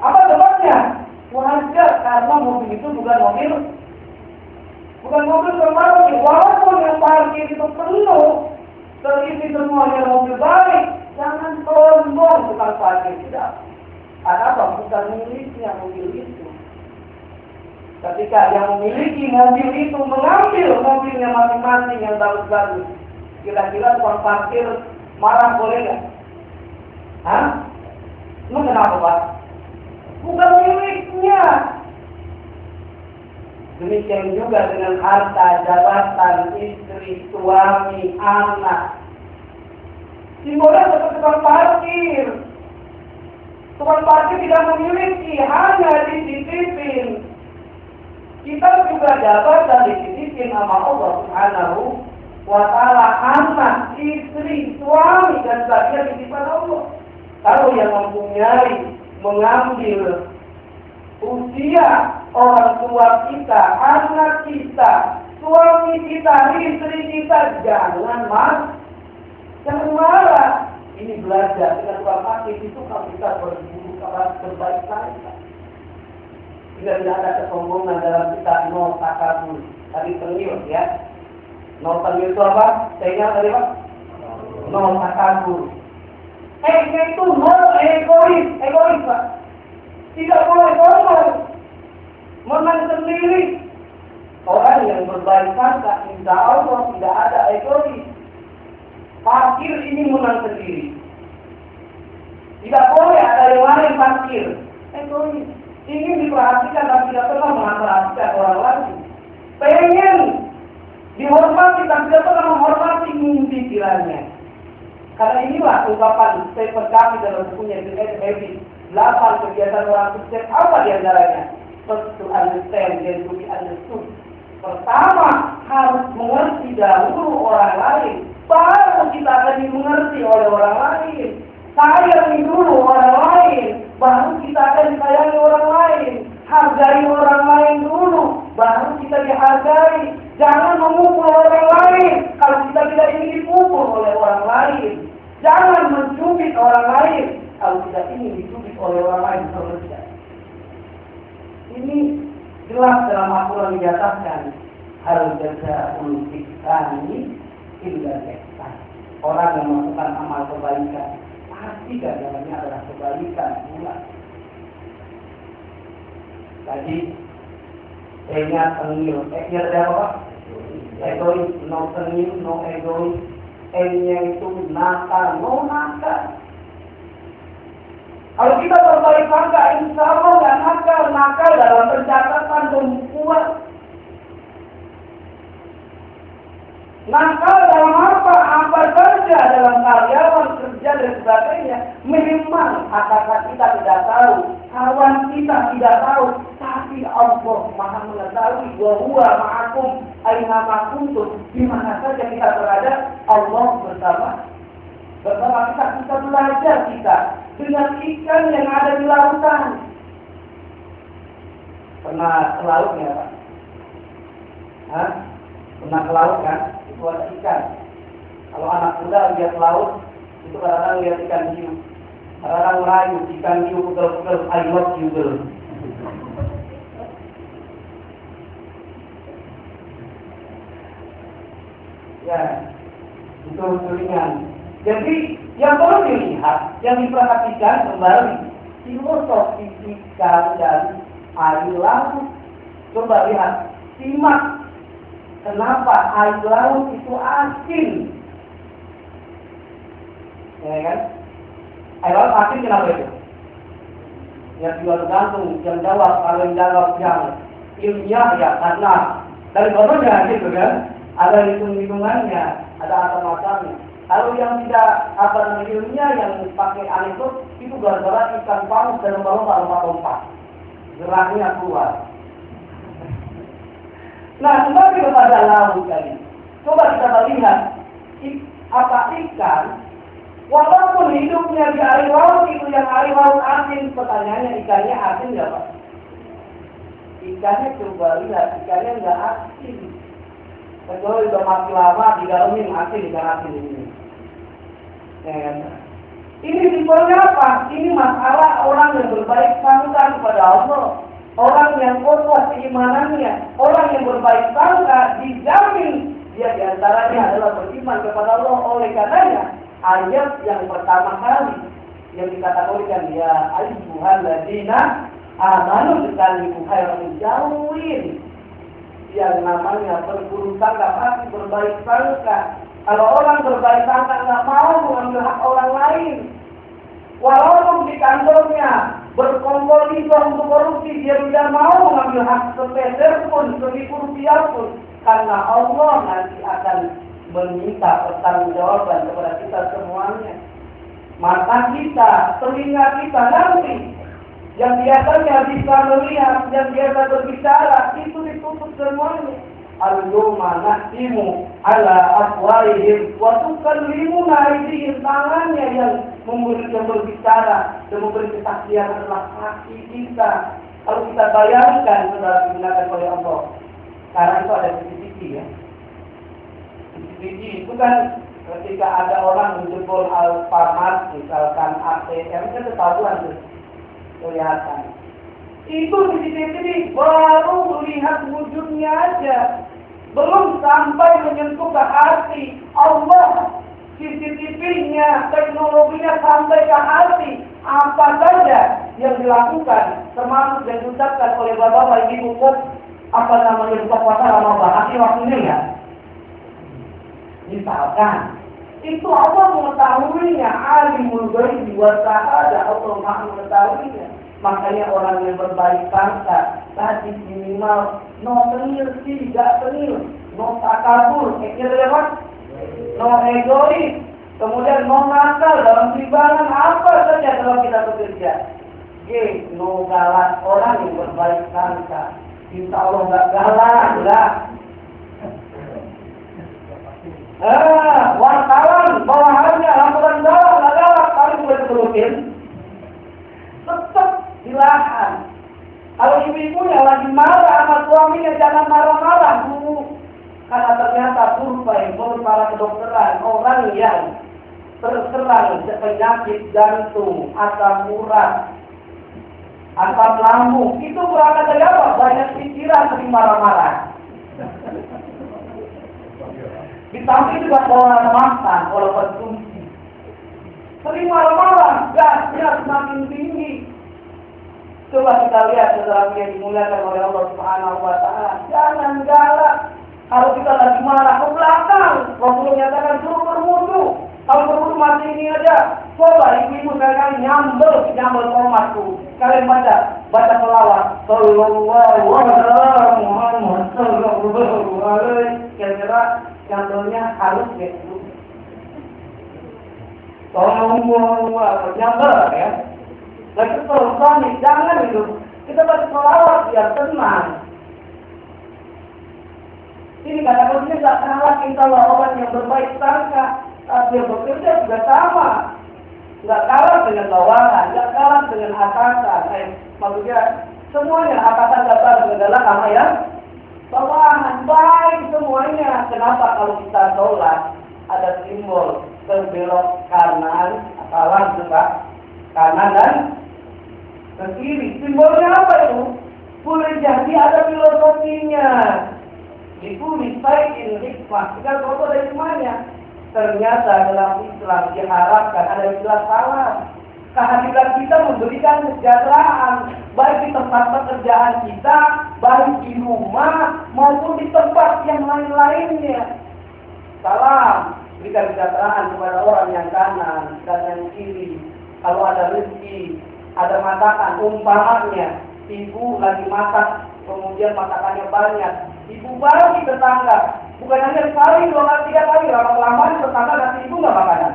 Apa sebabnya? Wajar, karena mobil itu bukan mobil pribadi. Walaupun yang parkir itu penuh, terisi semuanya mobil baik, jangan sombong tukang parkir, tidak. Ada apa? Bukan miliknya mobil itu. Ketika yang memiliki mobil itu mengambil mobilnya masing-masing yang bagus-bagus, kira-kira tukang parkir marah boleh nggak? Hah? Lu kenapa, Pak? Bukan miliknya. Demikian juga dengan harta, jabatan, istri, suami, anak. Simbolnya seperti tukang parkir. Tukang parkir tidak memiliki, hanya dititipin. Kita juga jabatan dititipin sama Allah Subhanahu wa ta'ala, anak, istri, suami, dan sebagainya titipan Allah. Kalau yang mempunyai, mengambil usia orang tua kita, anak kita, suami kita, istri kita, jangan marah. Ini belajar dengan tukang parkir itu kalau kita berburu terbaik kita. Tidak ada kesombongan dalam kita, no takabur. Tadi tengil ya. No tengil itu apa? Saya ingat tadi Pak? No takabur. Itu no egois Pak. Tidak boleh sombong. Menang sendiri. Orang yang berbaik sangka, insya Allah tidak ada egois. Parkir ini menang sendiri. Tidak boleh ada yang lain parkir. Egois. Ingin diperhatikan tapi tidak pernah memperhatikan orang lain. Pengen dihormati tapi tidak pernah menghormati mimpi kiranya. Karena inilah ungkapan Stephen Covey dalam bukunya The Eight Habits, 8 kegiatan orang sukses. Apa diantaranya? First to understand, then to be understood. Pertama, harus mengerti dahulu orang lain, baru kita akan dimengerti oleh orang lain. Sayangi dulu orang lain, baru kita akan disayangi orang lain. Hargai orang lain dulu, baru kita dihargai. Jangan memukul orang lain kalau kita tidak ingin dipukul oleh orang lain. Jangan mencubit orang lain kalau tidak ingin dicubit oleh orang lain. Ini jelas dalam Al-Quran dinyatakan hal jazaa'ul ihsani illa ihsan. Orang yang melakukan amal kebaikan pasti ganjarannya adalah kebaikan pula. Tadi saya ingat tengil, ada apa? Egois, no tengil, no egois. N-nya itu nakal, no nakal. Kalau kita berbaik sangka, insya Allah nggak nakal dalam pencatatan tumpuan. Nakal dalam apa saja dalam karyawan, kerja dan sebagainya. Memang atasan kita tidak tahu, kawan kita tidak tahu, tapi Allah Maha mengetahui. Wa huwa ma'akum aina ma kuntum. Di mana saja kita berada, Allah bersama kita belajar kita dengan ikan yang ada di lautan. Pernah ke laut ya Pak? Hah? Pernah ke laut kan? Itu ada ikan. Kalau anak muda lihat laut, itu kadang-kadang lihat ikan hiu. Kadang-kadang merayu, ikan hiu pegel-pegel, I love you girl. Ya, itu ringan. Jadi yang perlu dilihat, yang diperhatikan kembali filosofi ikan dan air laut. Coba lihat, simak kenapa air laut itu asin. Ya kan? Air laut asin kenapa itu? Yang juga tergantung, yang jawab, kalau yang jawab yang ilmiah ya karena dari bawahnya gitu kan, ada hitung-hitungannya, ada asam-asamnya. Kalau yang tidak ilmiah yang pakai anekdot itu gara-gara ikan paus dan lompat-lompat, geraknya keluar. Nah, kembali kepada laut tadi. Coba kita lihat apa ikan. Walaupun hidupnya di air laut itu yang air laut asin, pertanyaannya ikannya asin nggak Pak? Ikannya coba lihat, ikannya nggak asin. Kecuali udah mati lama, digalamin mati ini. Ini simpelnya apa? Ini masalah orang yang berbaik sangka kepada Allah. Orang yang kokoh keimanannya, orang yang berbaik sangka dijamin dia diantaranya adalah beriman kepada Allah. Oleh karenanya ayat yang pertama kali yang dikategorikan ya ayyuhalladzina amanu biqalbi khairan jauhin yang namanya berburuk sangka pasti berbaik sangka. Kalau orang berbaik sangka nggak mau mengambil hak orang lain, walaupun di kantornya berkompetisi untuk korupsi, dia tidak mau mengambil hak sepeser pun, Rp1.000 pun, karena Allah nanti akan meminta pertanggungjawaban kepada kita semuanya. Mata kita, telinga kita nanti yang biasanya bisa melihat, yang biasa berbicara, itu ditutup semuanya. Al-yawma nahtimu ala afwahihim wa tukallimuna aydihim, tangannya yang berbicara dan memberi kesaksian adalah kaki kita. Kalau kita bayangkan sudah digunakan oleh Allah, karena itu ada CCTV ya. CCTV itu kan ketika ada orang menjebol Alfamart, misalkan ATM, kan ketahuan tuh, kelihatan. Itu CCTV baru melihat wujudnya aja, belum sampai menyentuh ke hati. Allah CCTV-nya, teknologinya sampai ke hati. Apa saja yang dilakukan, termasuk yang diucapkan oleh bapak-bapak ibu apa namanya buka puasa lama banget waktunya ya. Misalkan itu Allah mengetahuinya, alimul ghaibi wa syahada, Allah Maha mengetahuinya. Makanya orang yang berbaik sangka tadi minimal no tenil, tidak tenil, no takabur, no egois, kemudian no nakal dalam timbangan apa saja kalau kita bekerja. No galak, orang yang berbaik sangka insya Allah nggak galak lah. Wartawan bawahannya laporan galak, nggak galak, paling boleh diterusin. Tetap dilahan. Kalau ibu-ibunya lagi marah sama suaminya, jangan marah-marah dulu. Karena ternyata survei menurut para kedokteran, orang yang terserang penyakit jantung, asam urat, asam lambung, itu berangkat dari apa? Banyak pikiran, sering marah-marah. Ditambah juga pola makan, pola konsumsi. Sering marah-marah, gasnya semakin tinggi. Coba kita lihat saudara yang dimuliakan oleh Allah Subhanahu wa Ta'ala. Jangan galak. Kalau kita lagi marah ke belakang, Rasulullah menyatakan suruh berwudu. Kalau berwudu masih ini aja. Coba ibu-ibu sekalian nyambel tomat tuh. Kalian baca selawat. Sallallahu alaihi. Kira-kira nyambelnya halus gitu. Sallallahu nyambel ya. Lagi selesai, jangan itu. Kita baca selawat biar tenang. Ini kata-katanya tidak kalah kita orang yang berbaik sangka. Dia bekerja juga sama. Tidak kalah dengan bawahan, tidak kalah dengan atasan. Maksudnya semuanya atasan datang adalah sama ya. Bawahan baik semuanya. Kenapa kalau kita sholat ada simbol berbelok kanan, salah juga kanan dan ke kiri. Simbolnya apa itu? Boleh jadi ada filosofinya. Itu disaikin hikmah. Kita foto dari semuanya. Ternyata dalam Islam diharapkan ada istilah salam. Kehadiran kita memberikan kesejahteraan, baik di tempat pekerjaan kita, baik di rumah maupun di tempat yang lain-lainnya. Salam, berikan kesejahteraan kepada orang yang kanan dan yang kiri. Kalau ada rezeki, ada masakan, umpamanya ibu lagi masak, kemudian masakannya banyak, ibu bagi tetangga, bukan hanya sekali, 2 kali, 3 kali, lama-lama tetangga nanti ibu nggak makanan.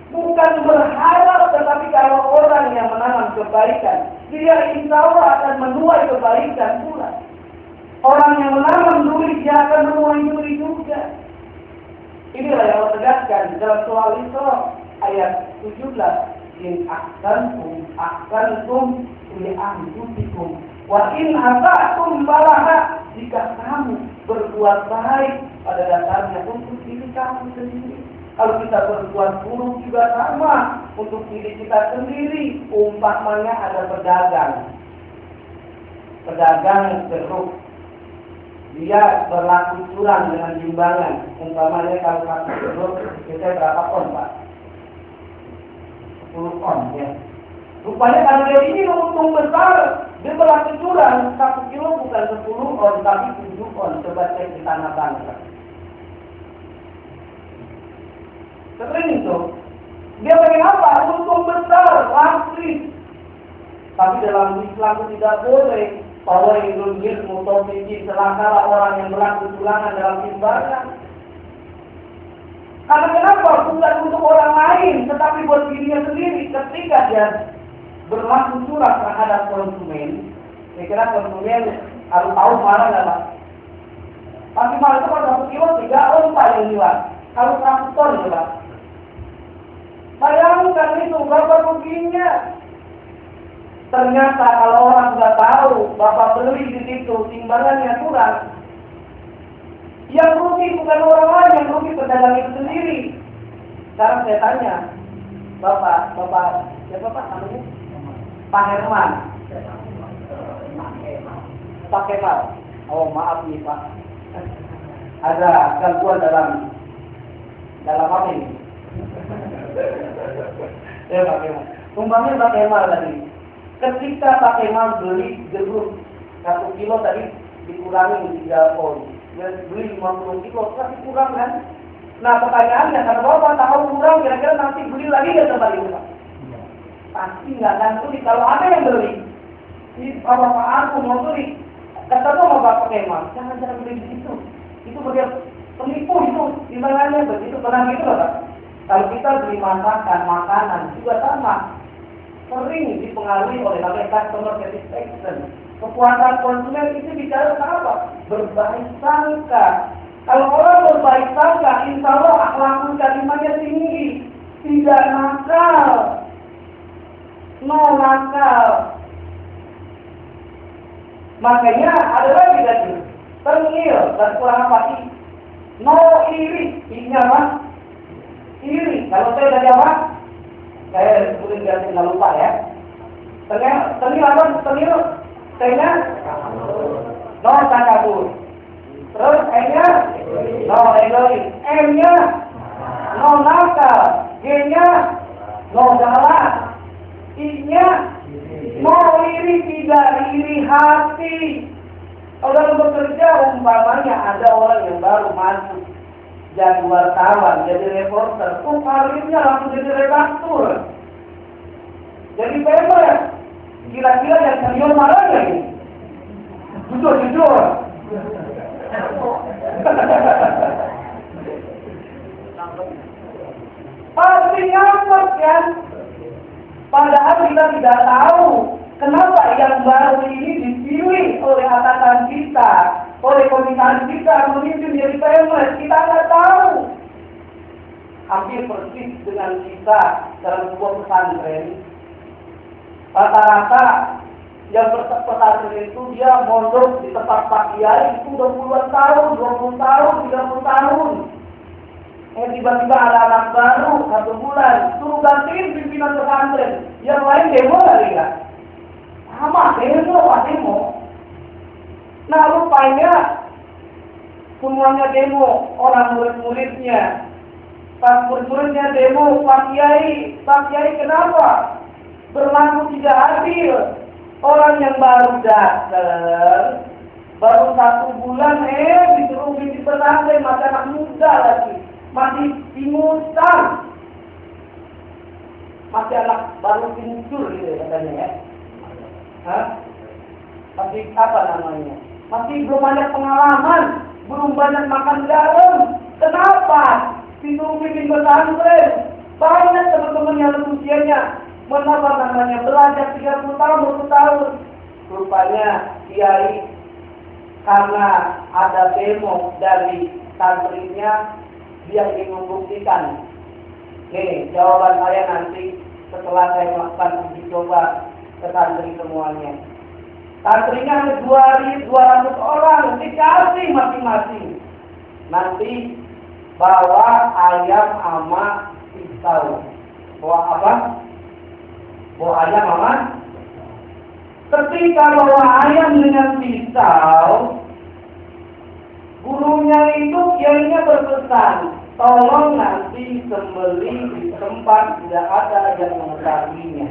Bukan berharap, tetapi kalau orang yang menanam kebaikan, dia insya Allah akan menuai kebaikan pula. Orang yang menanam duri, dia akan menuai duri juga. Inilah yang Allah tegaskan dalam surah Al-Isra ayat 17. In ahsantum li anfusikum Wa in asatum falaha, jika kamu berbuat baik pada dasarnya untuk diri kamu sendiri. Kalau kita berbuat buruk juga sama untuk diri kita sendiri. Umpamanya ada pedagang jeruk, dia berlaku curang dengan timbangan. Umpamanya kalau satu jeruk kita berapa on, Pak? 10 on ya. Rupanya kalau dia ini untung besar, dia berlaku curang. 1 kilo bukan 10 on, tapi 7 on. Coba cek di Tanah Bangsa. Sering itu. Dia pengen apa? Untung besar, langsung. Tapi dalam Islam itu tidak boleh. Bahwa Indonesia mutofiki celakalah orang yang berlaku curangan dalam timbangan. Karena kenapa? Bukan untuk orang lain, tetapi buat dirinya sendiri. Ketika dia berlaku curang terhadap konsumen, saya kira konsumen harus tahu marah nggak, Pak? Tapi malah itu kalau 1 kilo 3 on Pak yang jual. Kalau 1 ton ya, Pak. Bayangkan itu berapa ruginya. Ternyata kalau orang sudah tahu Bapak beli di situ timbangannya kurang, yang rugi bukan orang lain, yang rugi pedagang itu sendiri. Sekarang saya tanya, Bapak siapa Pak namanya? Pak Herman. Pak Kemal. Oh maaf nih Pak, ada gangguan dalam apa ini? Ya Pak Kemal. Umpamanya Pak Kemal tadi. Ketika Pak Kemal beli jeruk 1 kilo tadi dikurangi 3 on, dia beli 50 kilo, pasti kurang kan? Nah pertanyaannya, karena Bapak tahu kurang, kira-kira nanti beli lagi nggak tempat itu Pak? Pasti nggak akan beli. Kalau ada yang beli, ini kalau Pak aku mau beli, kata sama Bapak Kemal, jangan beli di situ. Itu begitu penipu itu, timbangannya begitu pernah gitu loh Pak. Kalau kita beli makanan juga sama. Sering dipengaruhi oleh namanya customer satisfaction. Kepuasan konsumen itu bicara tentang apa? Berbaik sangka. Kalau orang berbaik sangka, insya Allah akhlakul karimahnya tinggi, tidak nakal, nakal. Makanya ada lagi tadi, tengil dan kurang apa sih? Iri, irinya apa? Iri. Kalau saya udah jawab, saya sebutin biar nggak lupa ya. Tengil apa? Tengil, T-nya no takabur. Terus E-nya no egois. M-nya no nakal. G-nya no galak. I-nya no iri, tidak iri hati. Kalau dalam bekerja umpamanya ada orang yang baru masuk jadi wartawan, jadi reporter, karirnya langsung jadi redaktur, jadi pemret. Kira-kira yang senior marah nggak ini? Jujur. Pasti ngambek kan? Padahal kita tidak tahu kenapa yang baru ini dipilih oleh atasan kita, oleh komisaris kita memimpin jadi pemret. Kita nggak tahu. Hampir persis dengan kita dalam sebuah pesantren. Rata-rata yang pesantren itu dia mondok di tempat Pak Kiai itu 20 tahun, 20 tahun, 30 tahun. Tiba-tiba ada anak baru 1 bulan, suruh gantiin pimpinan pesantren. Yang lain demo kali ya? Sama demo. Nah rupanya semuanya demo, orang murid-muridnya. Pas murid-muridnya demo, Pak Kiai kenapa? Berlaku tidak adil. Orang yang baru datang, baru 1 bulan, disuruh bikin pesantren, masih anak muda lagi, masih ingusan, masih anak baru tincur gitu katanya ya. Masih apa namanya? Masih belum banyak pengalaman, belum banyak makan garam. Kenapa? Disuruh bikin pesantren. Banyak teman-teman yang usianya belajar 30 tahun, 20 tahun. Rupanya Kiai karena ada demo dari santrinya, dia ingin membuktikan. Nih, jawaban saya nanti setelah saya melakukan uji coba ke santri semuanya. Santrinya ada 200 orang, dikasih masing-masing. Nanti bawa ayam sama pisau. Bawa apa? Bawa ayam sama. Ketika bawa ayam dengan pisau, gurunya itu kiainya berpesan, tolong nanti sembelih di tempat tidak ada yang mengetahuinya.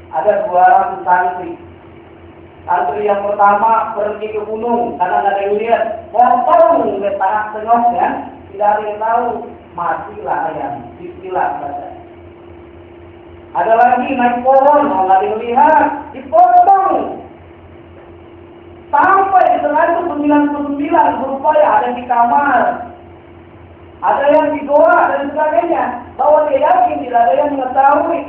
Ada 200 santri. Santri yang pertama pergi ke gunung karena nggak ada yang lihat, potong ke tanah tengok kan, tidak ada yang tahu, matilah ayam, disilat saja. Ada lagi naik pohon, nggak ada yang lihat, dipotong. Sampai setelah itu 99 berupaya ada yang di kamar, ada yang di goa dan sebagainya. Bahwa dia yakin tidak ada yang mengetahui.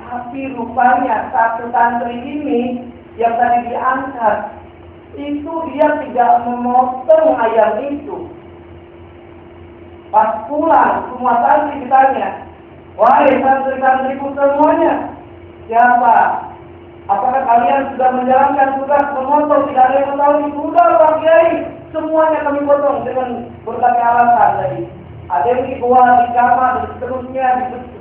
Tapi rupanya satu santri ini yang tadi diangkat, itu dia tidak memotong ayam itu. Pas pulang, semua santri ditanya, wahai santri-santriku semuanya, siapa? Apakah kalian sudah menjalankan tugas memotong? Tidak ada yang tahu. Sudah Pak Kiai, semuanya kami potong dengan berbagai alasan tadi. Ada yang di gua, di kamar, dan seterusnya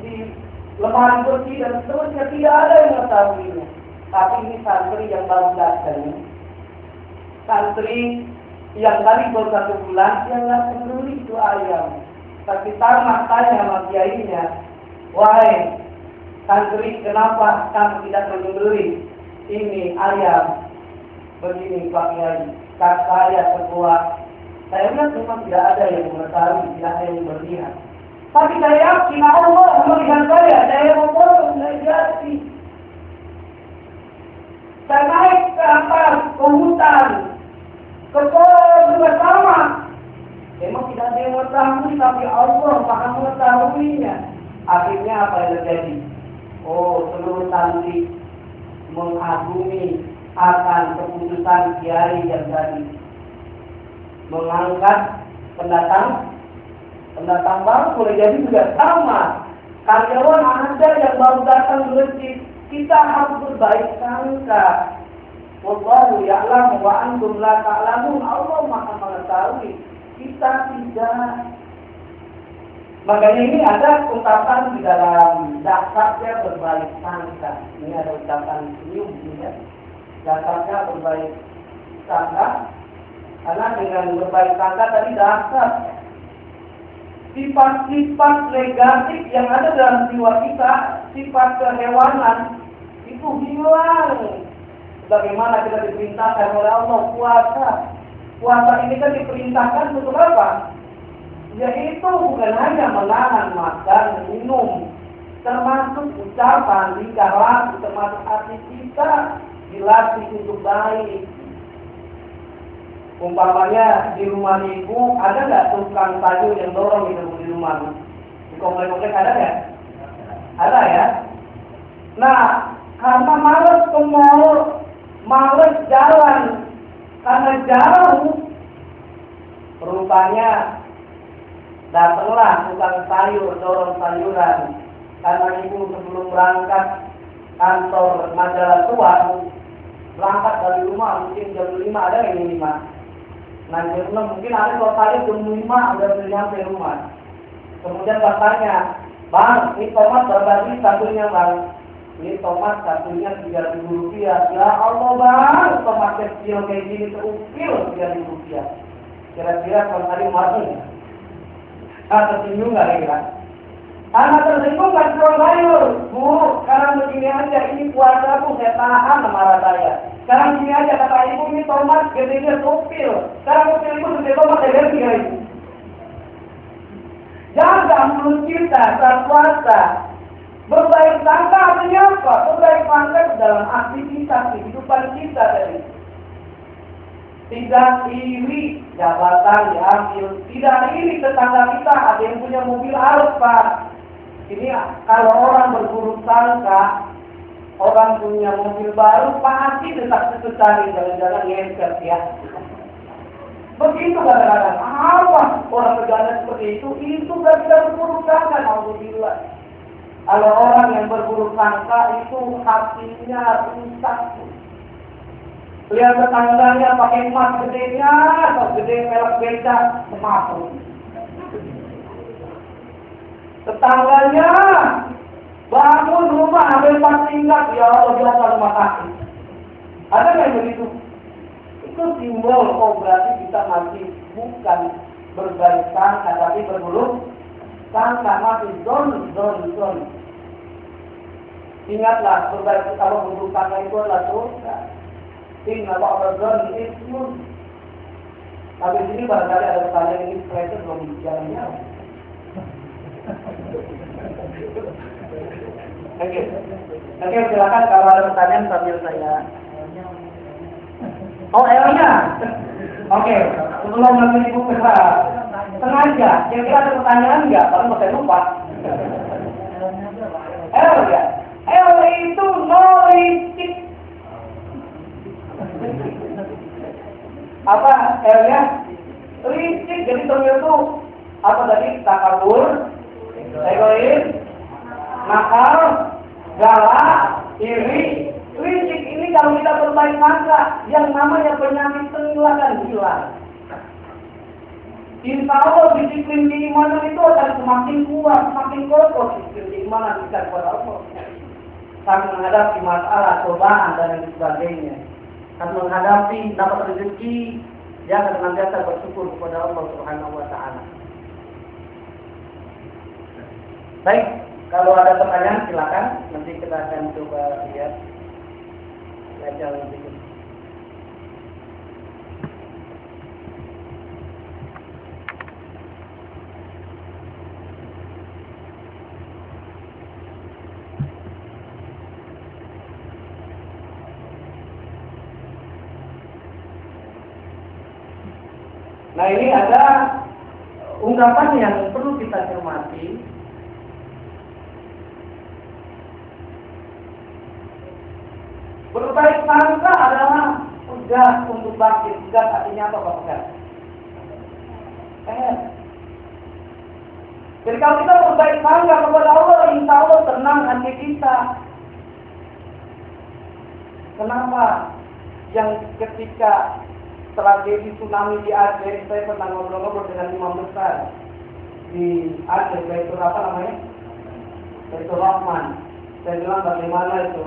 di lemari bersih dan seterusnya, tidak ada yang mengetahuinya. Tapi ini santri yang baru datang, santri yang tadi baru 1 bulan, yang nggak peduli itu ayam. Tapi tamat tanya sama kiainya, wahai santri, kenapa kamu tidak membeli ini ayam? Begini Pak Kiai, kata saya sebuah, saya lihat memang tidak ada yang mengetahui, tidak ada yang melihat. Tapi saya yakin Allah melihat saya mau saya jadi. Saya naik ke atas, ke hutan, ke pohon bersama. Memang tidak ada yang mengetahui, tapi Allah maha mengetahuinya. Akhirnya apa yang terjadi? Oh, seluruh santri mengagumi akan keputusan kiai yang tadi mengangkat pendatang baru. Boleh jadi juga sama. Karyawan ada yang baru datang ke masjid, kita harus berbaik sangka. Wallahu ya'lamu wa antum la ta'lamun. Allah maha mengetahui, kita tidak. Makanya ini ada ungkapan di dalam dasarnya berbaik sangka. Ini ada ucapan senyum ya. Dasarnya berbaik sangka. Karena dengan berbaik sangka tadi dasar sifat-sifat negatif yang ada dalam jiwa kita, sifat kehewanan itu hilang. Bagaimana kita diperintahkan oleh Allah puasa. Puasa ini kan diperintahkan untuk apa? Yaitu bukan hanya menahan makan, minum, termasuk ucapan, tingkah laku, termasuk hati kita dilatih untuk baik. Umpamanya di rumah ibu ada nggak tukang sayur yang dorong itu di rumah? Di komplek-komplek ada nggak? Ada ya. Nah, karena malas ke mall, malas jalan, karena jauh, rupanya datanglah tukang sayur, dorong sayuran. Karena ibu sebelum berangkat kantor majalah tua, berangkat dari rumah mungkin jam 5, ada yang 5. Nah, jam 6 mungkin ada kalau saya jam 5 udah sampai rumah. Kemudian bertanya, Bang, ini tomat berapa sih satunya Bang? Ini tomat satunya 3.000 rupiah. Ya Allah Bang, tomat kecil kayak gini terukil 3.000 rupiah. Kira-kira kalau tadi mati nggak? Tersinggung nggak kira? Karena tersinggung kan jual sayur. Bu, sekarang begini aja, ini puasa Bu, saya tahan marah saya. Sekarang gini aja, kata ibu, ini tomat gedenya sopil. Sekarang sopil ibu sudah tomat saya ganti ya ibu. Jaga mulut kita saat puasa. Berbaik sangka artinya apa? Berbaik sangka dalam aktivitas kehidupan kita tadi. Tidak iri jabatan diambil, tidak iri tetangga kita ada yang punya mobil Alfa. Ini kalau orang berburuk sangka, orang punya mobil baru pasti desak-desak jangan-jangan ngengker ya. Begitu kadang-kadang. Apa orang kerjanya seperti itu? Itu gak bisa berburuk sangka. Alhamdulillah. Kalau orang yang berburuk sangka itu hatinya rusak. Lihat tetangganya pakai emas gedenya, atau gede merek beca, semaput. Tetangganya bangun rumah ambil tingkat, ya Allah biasa rumah sakit. Ada nggak begitu? Itu simbol, oh berarti kita masih bukan berbaik sangka, tapi berburuk sangka, masih zon. Ingatlah, berbaik kalau berburuk sangka itu adalah dosa. Ingat Allah zon ismun. Habis ini barangkali ada pertanyaan ini setelah itu belum jalannya. Oke, silakan kalau ada pertanyaan sambil saya. Oh, L-nya. Oke, sebelum nanti Ibu besar, sengaja. Kira-kira ada pertanyaan nggak? Kalau saya lupa. L ya. L itu noistic. Apa L-nya? Licik. Jadi ternyata itu apa tadi? Takabur, egois, nakal, galak, iri. Licik ini kalau kita berbaik sangka, yang namanya penyakit tenggelam dan hilang. Insya Allah disiplin keimanan itu akan semakin kuat, semakin kokoh disiplin keimanan kita kepada Allah. Saat menghadapi masalah, cobaan dan lain sebagainya, saat menghadapi dapat rezeki, dia akan senantiasa bersyukur kepada Allah Subhanahu Wa Taala. Baik, kalau ada pertanyaan silakan. Nanti kita akan coba lihat. Jalan berikut. Nah, ini ada ungkapan yang perlu kita cermati. Berbaik sangka adalah gas untuk bangkit. Gas artinya apa Pak Gas? Jadi kalau kita berbaik sangka kepada Allah, insya Allah tenang hati kita. Kenapa? Yang ketika tragedi tsunami di Aceh, saya pernah ngobrol-ngobrol dengan imam besar di Aceh, Baitur apa namanya? Baitur Rahman. Saya bilang bagaimana itu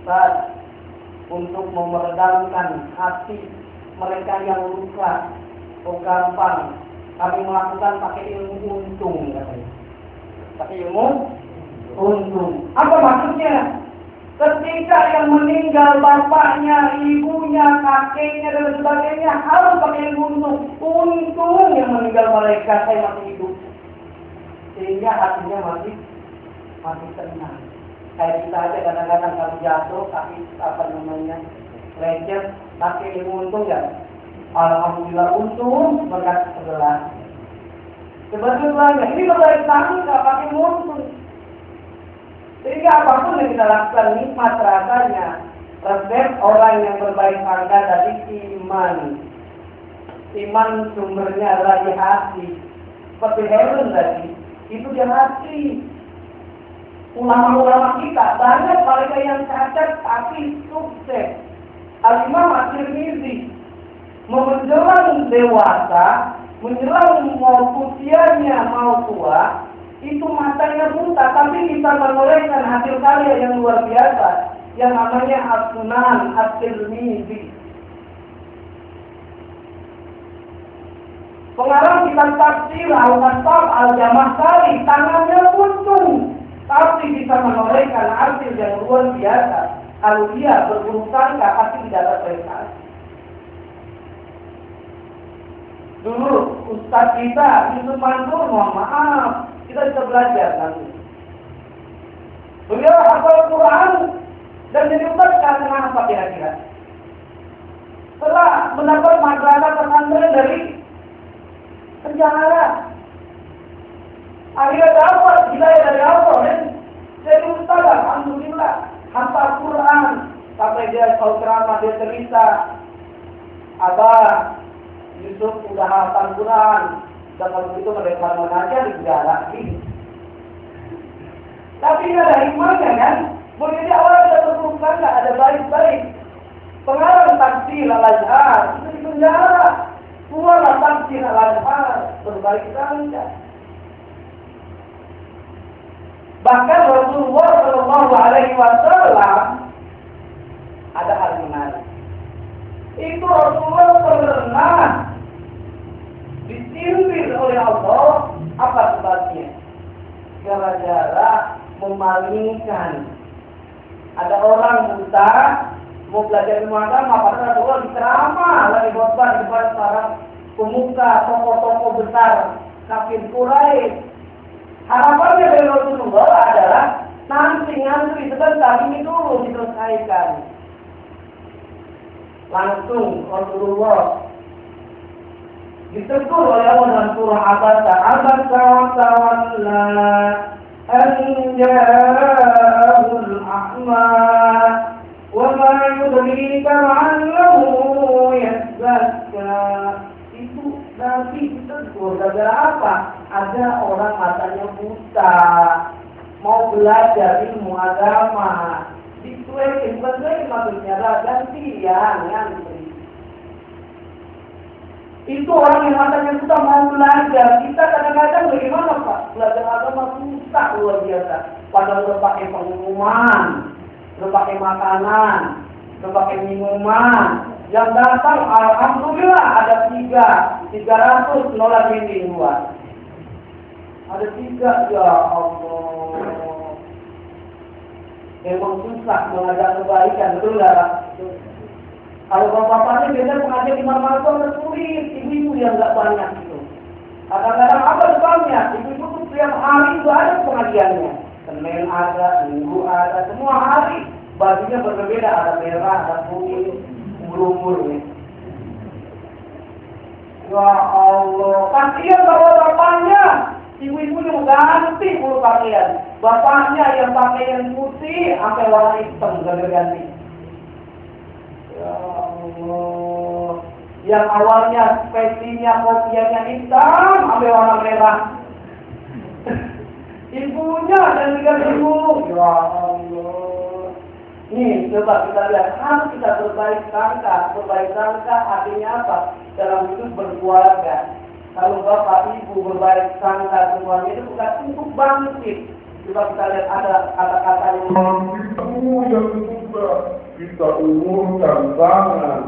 saat untuk memeredamkan hati mereka yang luka, gampang kami melakukan pakai ilmu untung, katanya. Pakai ilmu untung. Apa maksudnya? Ketika yang meninggal bapaknya, ibunya, kakeknya dan sebagainya harus pakai ilmu untung. Untung yang meninggal mereka saya masih hidup, sehingga hatinya masih tenang. Kayak kita aja kadang-kadang kalau jatuh, tapi lecet, pakai ilmu untung ya. Alhamdulillah untung berkat sebelah. Sebetulnya ini berbaik sangka pakai ilmu untung. Sehingga apapun yang kita lakukan nikmat rasanya. Resep orang yang berbaik sangka dari iman. Iman sumbernya adalah di hati. Seperti Helen tadi, itu di hati. Ulama-ulama kita banyak mereka yang cacat tapi sukses. Al-Imam At-Tirmizi menjelang dewasa, menjelang mau usianya mau tua, itu matanya buta tapi bisa menorehkan hasil karya yang luar biasa yang namanya As-Sunan At-Tirmizi. Pengarang kitab tafsir Al-Khattab Al-Jamakhsyari tangannya buntung, tapi bisa menorehkan hasil yang luar biasa. Kalau dia berburuk sangka pasti tidak ada prestasi. Dulu Ustaz kita Yusuf Mansur, mohon maaf, kita bisa belajar nanti. Beliau hafal Quran dan jadi ustaz karena apa kira-kira? Setelah mendapat madrasah pesantren dari penjara, akhirnya dapat hidayah dari Allah dan jadi ustaz, alhamdulillah, hafal Quran sampai dia tahu ceramah, dia cerita, Abah Yusuf udah hafal Quran, dan kalau begitu mereka mengajar di penjara lagi. Tapi ini ada hikmahnya kan? Boleh awal ada berperusahaan, nggak ada baik-baik. Pengarang tafsir al-Azhar itu di penjara. Keluarlah tafsir al-Azhar, berbaik sangka. Bahkan Rasulullah Shallallahu Alaihi Wasallam ada hal menarik. Itu Rasulullah pernah disindir oleh Allah. Apa sebabnya? Gara-gara memalingkan. Ada orang buta mau belajar ilmu agama, padahal Rasulullah diceramah lagi khotbah di depan para pemuka, tokoh-tokoh besar kafir Quraisy. Harapannya dari Rasulullah adalah nanti ngantri sebentar ini dulu diselesaikan. Langsung Rasulullah ditegur oleh Allah dalam surah Abasa. Abasa wa tawalla an ja'ahul a'ma wa ma yudrika la'allahu yazakka. Itu Nabi ditegur gara-gara apa? Ada orang matanya buta mau belajar ilmu agama. Disuekin, bukan maksudnya gantian ngantri. Itu orang yang matanya buta mau belajar. Kita kadang-kadang bagaimana Pak? Belajar agama susah luar biasa. Padahal udah pakai pengumuman, udah pakai makanan, udah pakai minuman. Yang datang alhamdulillah ada 300 nolak ini dua. Ada 3, ya Allah. Memang susah mengajak kebaikan, betul nggak? Kalau bapak-bapaknya biasanya pengajian di mana-mana sulit, ibu-ibu yang nggak banyak itu. Kadang-kadang apa sebabnya? Ibu-ibu tuh setiap hari itu ada pengajiannya. Senin ada, Minggu ada, semua hari. Bajunya berbeda, ada merah, ada kuning, umur-umurnya. Ya Allah, kasihan kalau bapaknya. Ibu-ibu yang ganti bulu pakaian. Bapaknya yang pakaian putih sampai warna hitam ganti. Ya Allah. Yang awalnya spesinya kopiannya hitam sampai warna merah. Ibunya dan ibu. Ya Allah. Nih, coba kita lihat. Harus kita berbaik sangka. Berbaik sangka artinya apa? Dalam hidup berkeluarga. Kalau bapak ibu berbaik sangka semuanya itu bukan untuk bangkit. Coba kita lihat ada kata-kata yang Itu yang sudah kita umurkan tangan.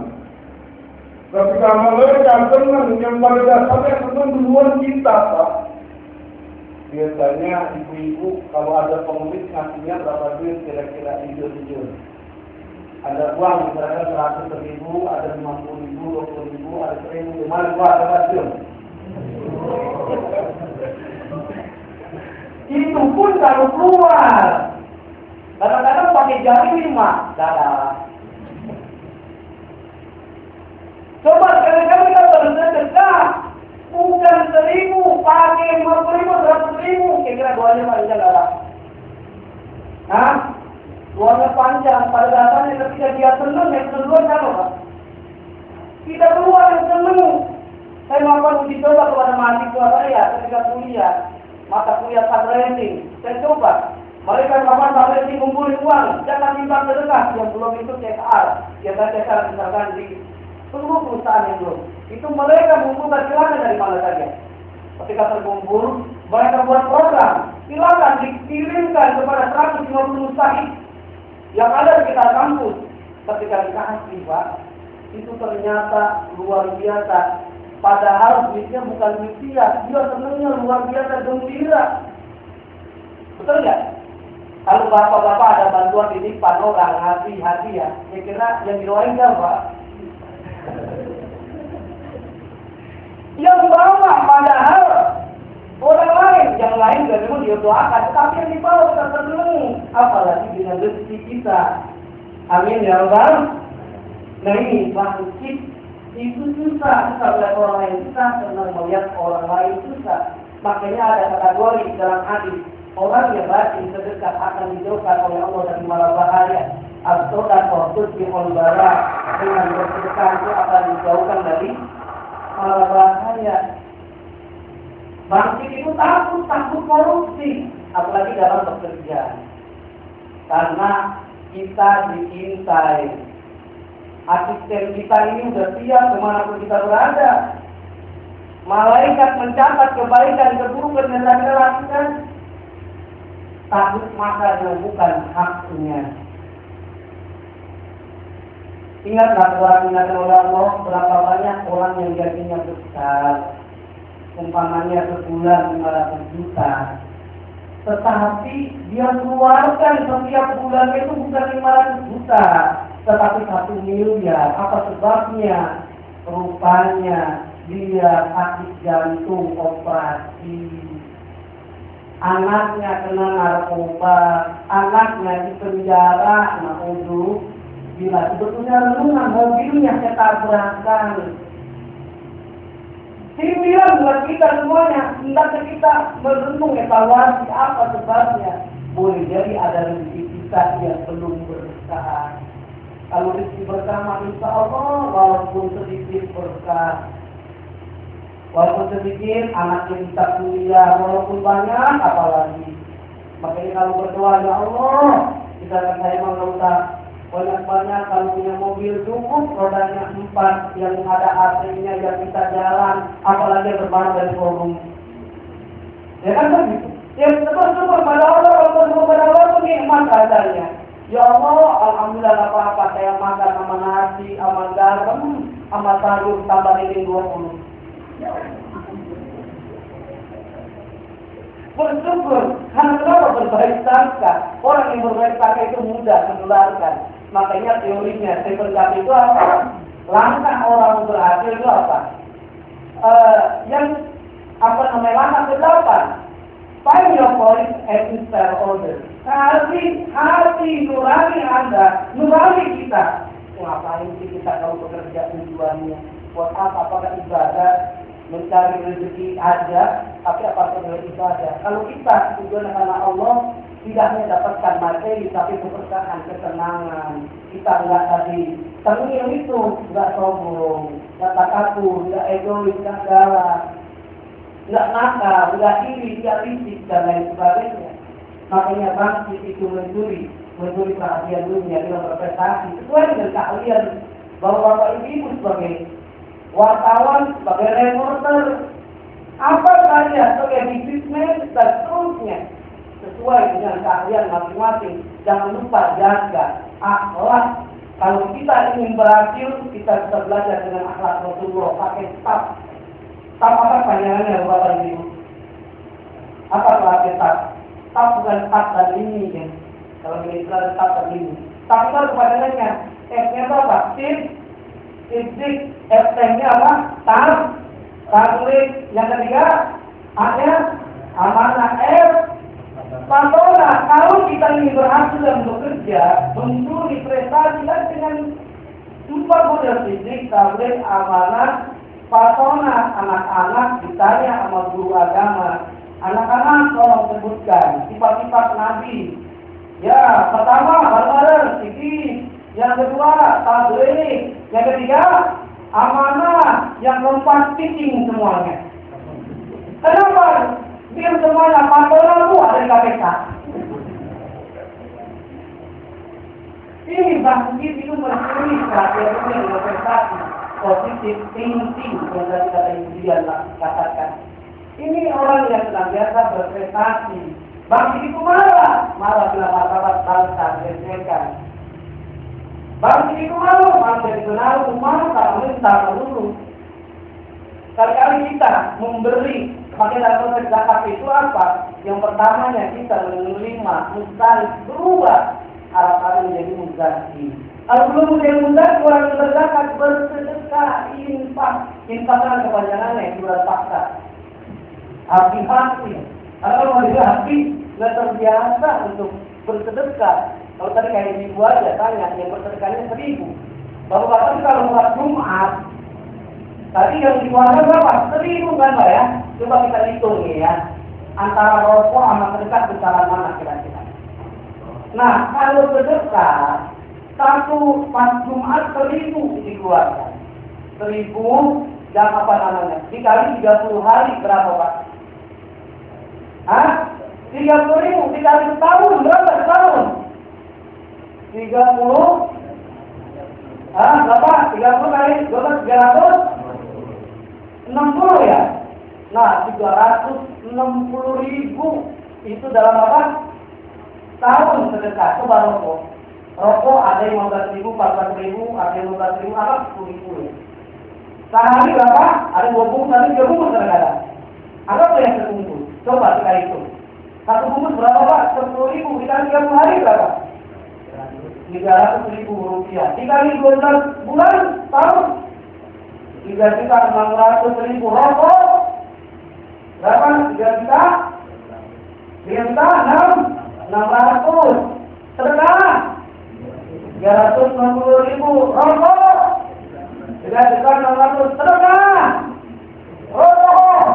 Ketika mereka senang, yang pada dasarnya senang duluan kita, Pak. Biasanya ibu-ibu kalau ada pengemis ngasihnya berapa duit kira-kira hijau-hijau. Ada uang misalnya 100.000, ada 50.000, 20.000, ada 1.000, gimana gua ada hasil. itu pun kalau keluar. Kadang-kadang pakai jari 5, dadah. Coba sekali-kali kita bersedekah, bukan 1.000, pakai 50.000, 100.000, kira-kira doanya panjang nggak? Hah? Doanya panjang, pada dasarnya ketika dia senang, yang keduluan kan Pak? Kita keluar yang senang. Saya melakukan uji coba kepada mahasiswa saya ketika kuliah, mata kuliah fundraising. Saya coba, mereka melakukan fundraising kumpulin uang, jangan timbang sedekah yang belum itu CSR, yang CSR misalkan di seluruh perusahaan yang belum. Itu mereka mengumpulkan silakan dari mana saja. Ketika terkumpul, mereka buat program, silakan dikirimkan kepada 150 mustahik yang ada di sekitar kampus. Ketika dikasih Pak, itu ternyata luar biasa. Padahal duitnya bukan duit dia senangnya luar biasa gembira. Betul nggak? Kalau bapak-bapak ada bantuan titipan orang ngasih hadiah, kira-kira yang didoain siapa? Yang bawa padahal orang lain, yang lain gak memang dia doakan, tetapi yang dibawa kita senang, apalagi dengan rezeki kita. Amin ya Rabbal. Nah ini bangkit. Itu susah melihat orang lain susah, senang melihat orang lain susah. Makanya ada kategori dalam hadis, orang yang rajin sedekah akan dijauhkan oleh Allah dari mara bahaya. As-sadaqah tudkhilul bara, dengan bersedekah itu akan dijauhkan dari mara bahaya. Bangkit itu takut korupsi. apalagi dalam bekerja. Karena kita diintai. Asisten kita ini sudah siap kemanapun kita berada. Malaikat mencatat kebaikan keburukan yang kita lakukan. Takut maka bukan haknya. Ingatlah Tuhan ingatkan oleh Allah berapa banyak orang yang gajinya besar. Umpamanya sebulan 500 juta. Tetapi dia keluarkan setiap bulan itu bukan 500 juta, tetapi 1 miliar. Apa sebabnya? Rupanya dia sakit jantung operasi. Anaknya kena narkoba, anaknya di penjara, naudzubillah. Bila sebetulnya renungan mobilnya ketabrakan. Sindiran buat kita semuanya, hendaknya kita merenung evaluasi apa sebabnya. Boleh jadi ada rezeki kita yang belum berkah. Kalau rezeki bersama, insya Allah walaupun sedikit berkah, walaupun sedikit anaknya kita kuliah, walaupun banyak apalagi. Makanya kalau berdoa, ya Allah, kita akan saya mengucap banyak-banyak, kalau punya mobil cukup rodanya 4 yang ada AC-nya yang bisa jalan, apalagi berbahan dari forum. Ya kan begitu. Ya syukur pada Allah, syukur pada Allah itu nikmat adanya. Ya Allah, alhamdulillah apa-apa saya makan sama nasi, sama garam, sama sayur tambah ini 20. Bersyukur, karena kenapa berbaik sangka? Orang yang berbaik sangka itu mudah menularkan. Makanya teorinya seperti itu apa? Langkah orang berhasil itu apa? Langkah ke-8. Find your voice and inspire others. Hati nurani Anda, nurani kita. Ngapain sih kita kalau bekerja tujuannya? Buat apa? Apakah ibadah? Mencari rezeki aja, tapi apakah dengan ibadah? Kalau kita tujuan karena Allah, tidak hanya dapatkan materi, tapi keberkahan, kesenangan. Kita enggak tadi tengil itu, enggak sombong, enggak takabur, enggak egois, enggak galak, enggak nakal, enggak iri, enggak licik dan lain sebagainya. Makanya bangkit itu mencuri perhatian dunia dengan berprestasi sesuai dengan keahlian bahwa Bapak Ibu sebagai wartawan, sebagai reporter, apa saja sebagai bisnismen dan seterusnya sesuai dengan keahlian masing-masing. Jangan lupa jaga akhlak. Kalau kita ingin berhasil, kita bisa belajar dengan akhlak Rasulullah pakai staf. Staf apa panjangannya Bapak Ibu? Apa pakai staf? Staf bukan staf dan ini ya. Kalau ini staf dan ini. Staf itu kepanjangannya. S-nya apa? Titik, F-nya apa? Tarlik. Yang ketiga, A-nya amanah. F, Pasona. Kalau kita ingin berhasil dalam bekerja, mencuri prestasi dan dengan 4 model titik, tarlik, amanah, pasona. Anak-anak ditanya sama guru agama. Anak-anak tolong sebutkan sifat-sifat Nabi. Ya, pertama, bareng-bareng, titik. Yang kedua, tabligh. Yang ketiga, amanah. Yang keempat, teaching semuanya. Kenapa? Biar semuanya pastoral itu ada di KPK. Ini bangkit itu mencuri perhatian dengan prestasi. Positif thinking, yang tadi kata Ibu katakan. Ini orang yang senantiasa berprestasi. Bangkit itu marah bila martabat bangsa dilecehkan. Bangkit itu malu jadi benar, malu tak minta melulu. Kali-kali kita memberi, pakai dalam konteks zakat itu apa? Yang pertamanya kita menerima, mustahil berubah harapan menjadi muzaki. Kalau belum menjadi muzaki, orang yang berzakat bersedekah, infakkan kepanjangannya sudah paksa. Hati-hati. Kalau mau hati, nggak terbiasa untuk bersedekah. Kalau tadi kayak ibu aja tanya, yang bersedekahnya 1.000. Bapak-bapak kalau sholat Jumat, tadi yang dikeluarkan berapa? 1.000 kan Pak ya? Coba kita hitung ya. Antara rokok sama sedekah besaran mana kira-kira? Nah, kalau sedekah, satu pas Jumat 1.000 dikeluarkan. 1.000 dan apa namanya? Dikali 30 hari berapa Pak? Hah? 30.000 dikali setahun berapa setahun? 30. Berapa? 30 kali 12 360 ya? Nah, 360.000 itu dalam apa? Tahun sedekah. Coba rokok. Rokok ada 15.000, 14.000, ada 15.000, apa? 10.000 ya. Sehari berapa? Ada 2 bungkus, ada 3 bungkus kadang-kadang. Apa yang terbungkus? Coba kita hitung. Satu bungkus berapa Pak? 10.000 dikali 30 hari berapa? 300.000 rupiah. Dikali 12 bulan tahun 3.600.000 rokok. Berapa? 3.600. Sedekah 360.000 rokok. 3.600 sedekah. Rokok.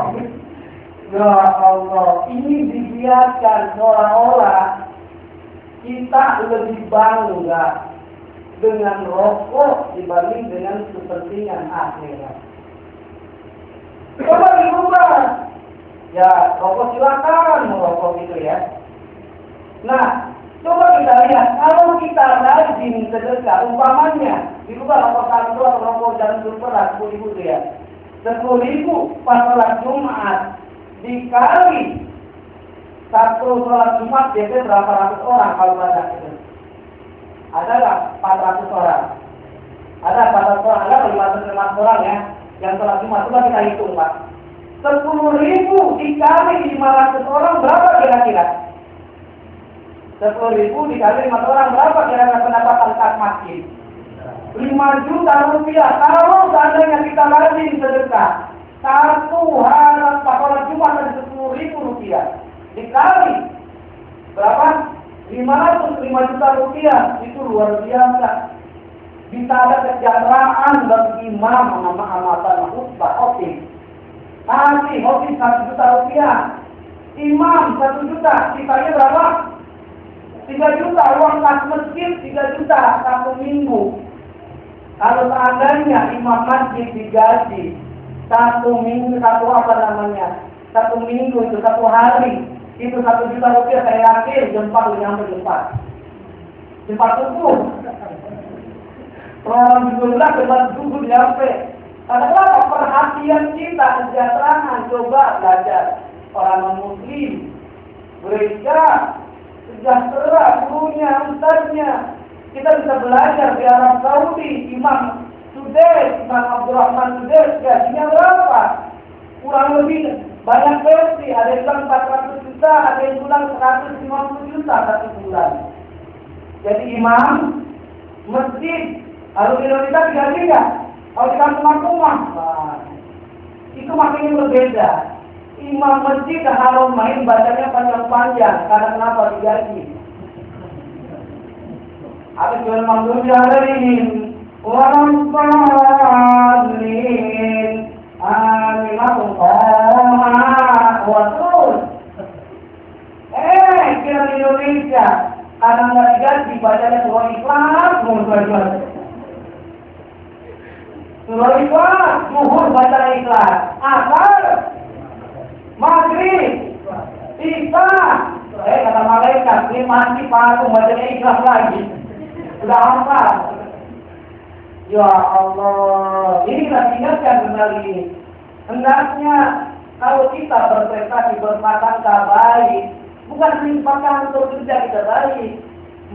Ya Allah, ini dibiarkan seolah-olah kita lebih bangga dengan rokok dibanding dengan kepentingan akhirat. Coba dirubah. Ya, rokok silakan merokok gitu ya. Nah, coba kita lihat, kalau kita rajin sedekah, umpamanya dirubah rokok satu atau rokok dan berperas 10.000 itu ya. 10.000 pas sholat Jumat dikali satu sholat Jumat biasanya berapa ratus orang kalau banyak itu? Ada nggak 400 orang? Ada 400 orang, ada 500 orang ya yang sholat Jumat. Coba kita hitung Pak. 10.000 dikali 500 orang berapa kira-kira? 10.000 dikali 500 orang berapa kira-kira pendapatan kas masjid? 5 juta rupiah. Kalau seandainya kita rajin sedekah, satu hari sholat Jumat ada 10.000 rupiah dikali berapa? 505 juta rupiah. Itu luar biasa. Bisa ada kesejahteraan bagi imam mengamalkan khutbah khotib. Nanti khotib 1 juta rupiah, imam 1 juta, sisanya berapa? 3 juta. Uang kas masjid 3 juta 1 minggu. Kalau seandainya imam masjid digaji 1 minggu, 1 minggu itu 1 hari itu 1 juta rupiah, saya yakin jam 4 udah nyampe jam 4 subuh. Orang juga jam subuh nyampe. Karena perhatian kita kesejahteraan, coba belajar orang muslim gereja sejahtera, gurunya, ustaznya. Kita bisa belajar di Arab Saudi, Imam Sudais, Imam Abdurrahman Sudais, gajinya berapa? Kurang lebih banyak versi, ada yang bilang 400 juta, ada yang bilang 150 juta satu bulan. Jadi imam masjid, kalau di Indonesia digaji nggak? Kalau di kampung-kampung itu makanya berbeda. Imam masjid harus main bacanya panjang-panjang, karena kenapa digaji? Ada jual manggung orang salin, aminatun watul. Kira di Indonesia karena nggak digaji bacanya surah Ikhlas, surah Ikhlas, zuhur baca Ikhlas, asar, maghrib, isya. Kata malaikat, ini mati paku bacanya Ikhlas lagi. Sudah hafal. Ya Allah, ini kita ingatkan kembali. Hendaknya kalau kita berprestasi, berprasangka baik, bukan menyempatkan untuk kerja kita baik,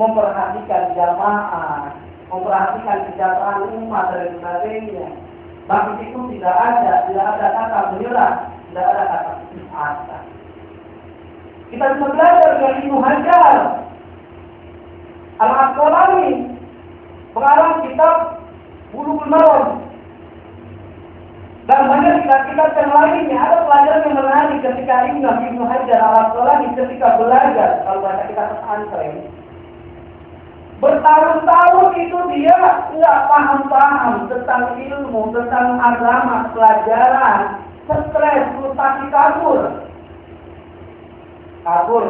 memperhatikan jamaah, memperhatikan kesejahteraan umat dan sebagainya. Bagi itu tidak ada kata menyerah, tidak ada kata putus asa. Kita bisa belajar dari Ibnu Hajar Al-Asqalani, pengarang kitab Bulughul Maram. Dan banyak kitab-kitab yang lainnya. Ada pelajaran yang menarik ketika Ibnu Hajar Al-Asqalani ketika belajar, kalau baca kitab pesantren. Bertahun-tahun itu dia nggak paham-paham tentang ilmu, tentang agama, pelajaran, stres, frustasi, kabur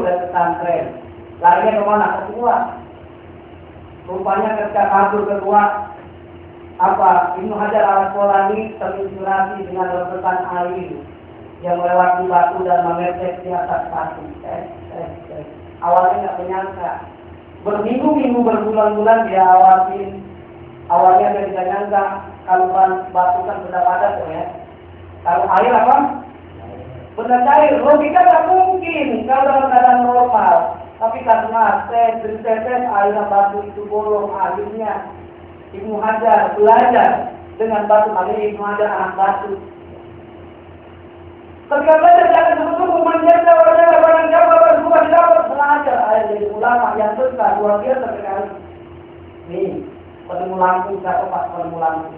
dari pesantren. Larinya kemana? Ketua. Rupanya ketika kabur kedua, Ibnu Hajar Al-Asqalani terinspirasi dengan rebutan air. yang melewati batu dan memetek di atas batu. Awalnya nggak menyangka. Berminggu-minggu, berbulan-bulan dia awasin. Awalnya dia tidak nyangka kalau batu kan benda padat ya. Kalau air apa? Benda cair. Logika nggak mungkin kalau dalam keadaan normal. Tapi karena tetes air batu itu bolong, akhirnya Ibnu Hajar belajar dengan batu. Akhirnya Ibnu Hajar anak batu. Ketika belajar jangan betul-betul memanjatkan barang siapa bukan dapat belajar air jadi ulama yang besar luar biasa sekali. Nih, penemu lampu siapa pas penemu lampu?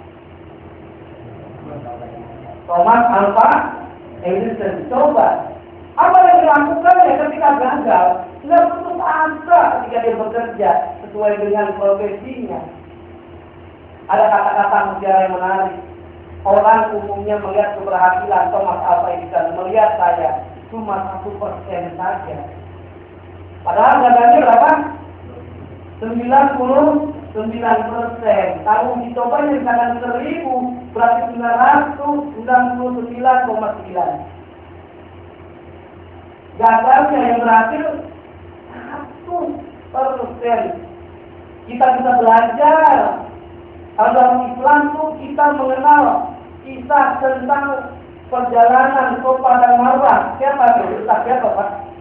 Thomas Alva Edison. Coba apa yang dilakukannya ketika gagal? Tidak putus asa ketika dia bekerja sesuai dengan profesinya. Ada kata-kata mutiara yang menarik. Orang umumnya melihat keberhasilan Thomas Alva Edison, melihat saya cuma 1% saja. Padahal gagalnya berapa? 99%. Kalau dicobanya misalkan 1000, berarti 999,9. Gagalnya yang berhasil 1%. Kita bisa belajar. Kalau dalam Islam tuh kita mengenal kisah tentang perjalanan Safa dan Marwah. Siapa itu? Siapa Pak?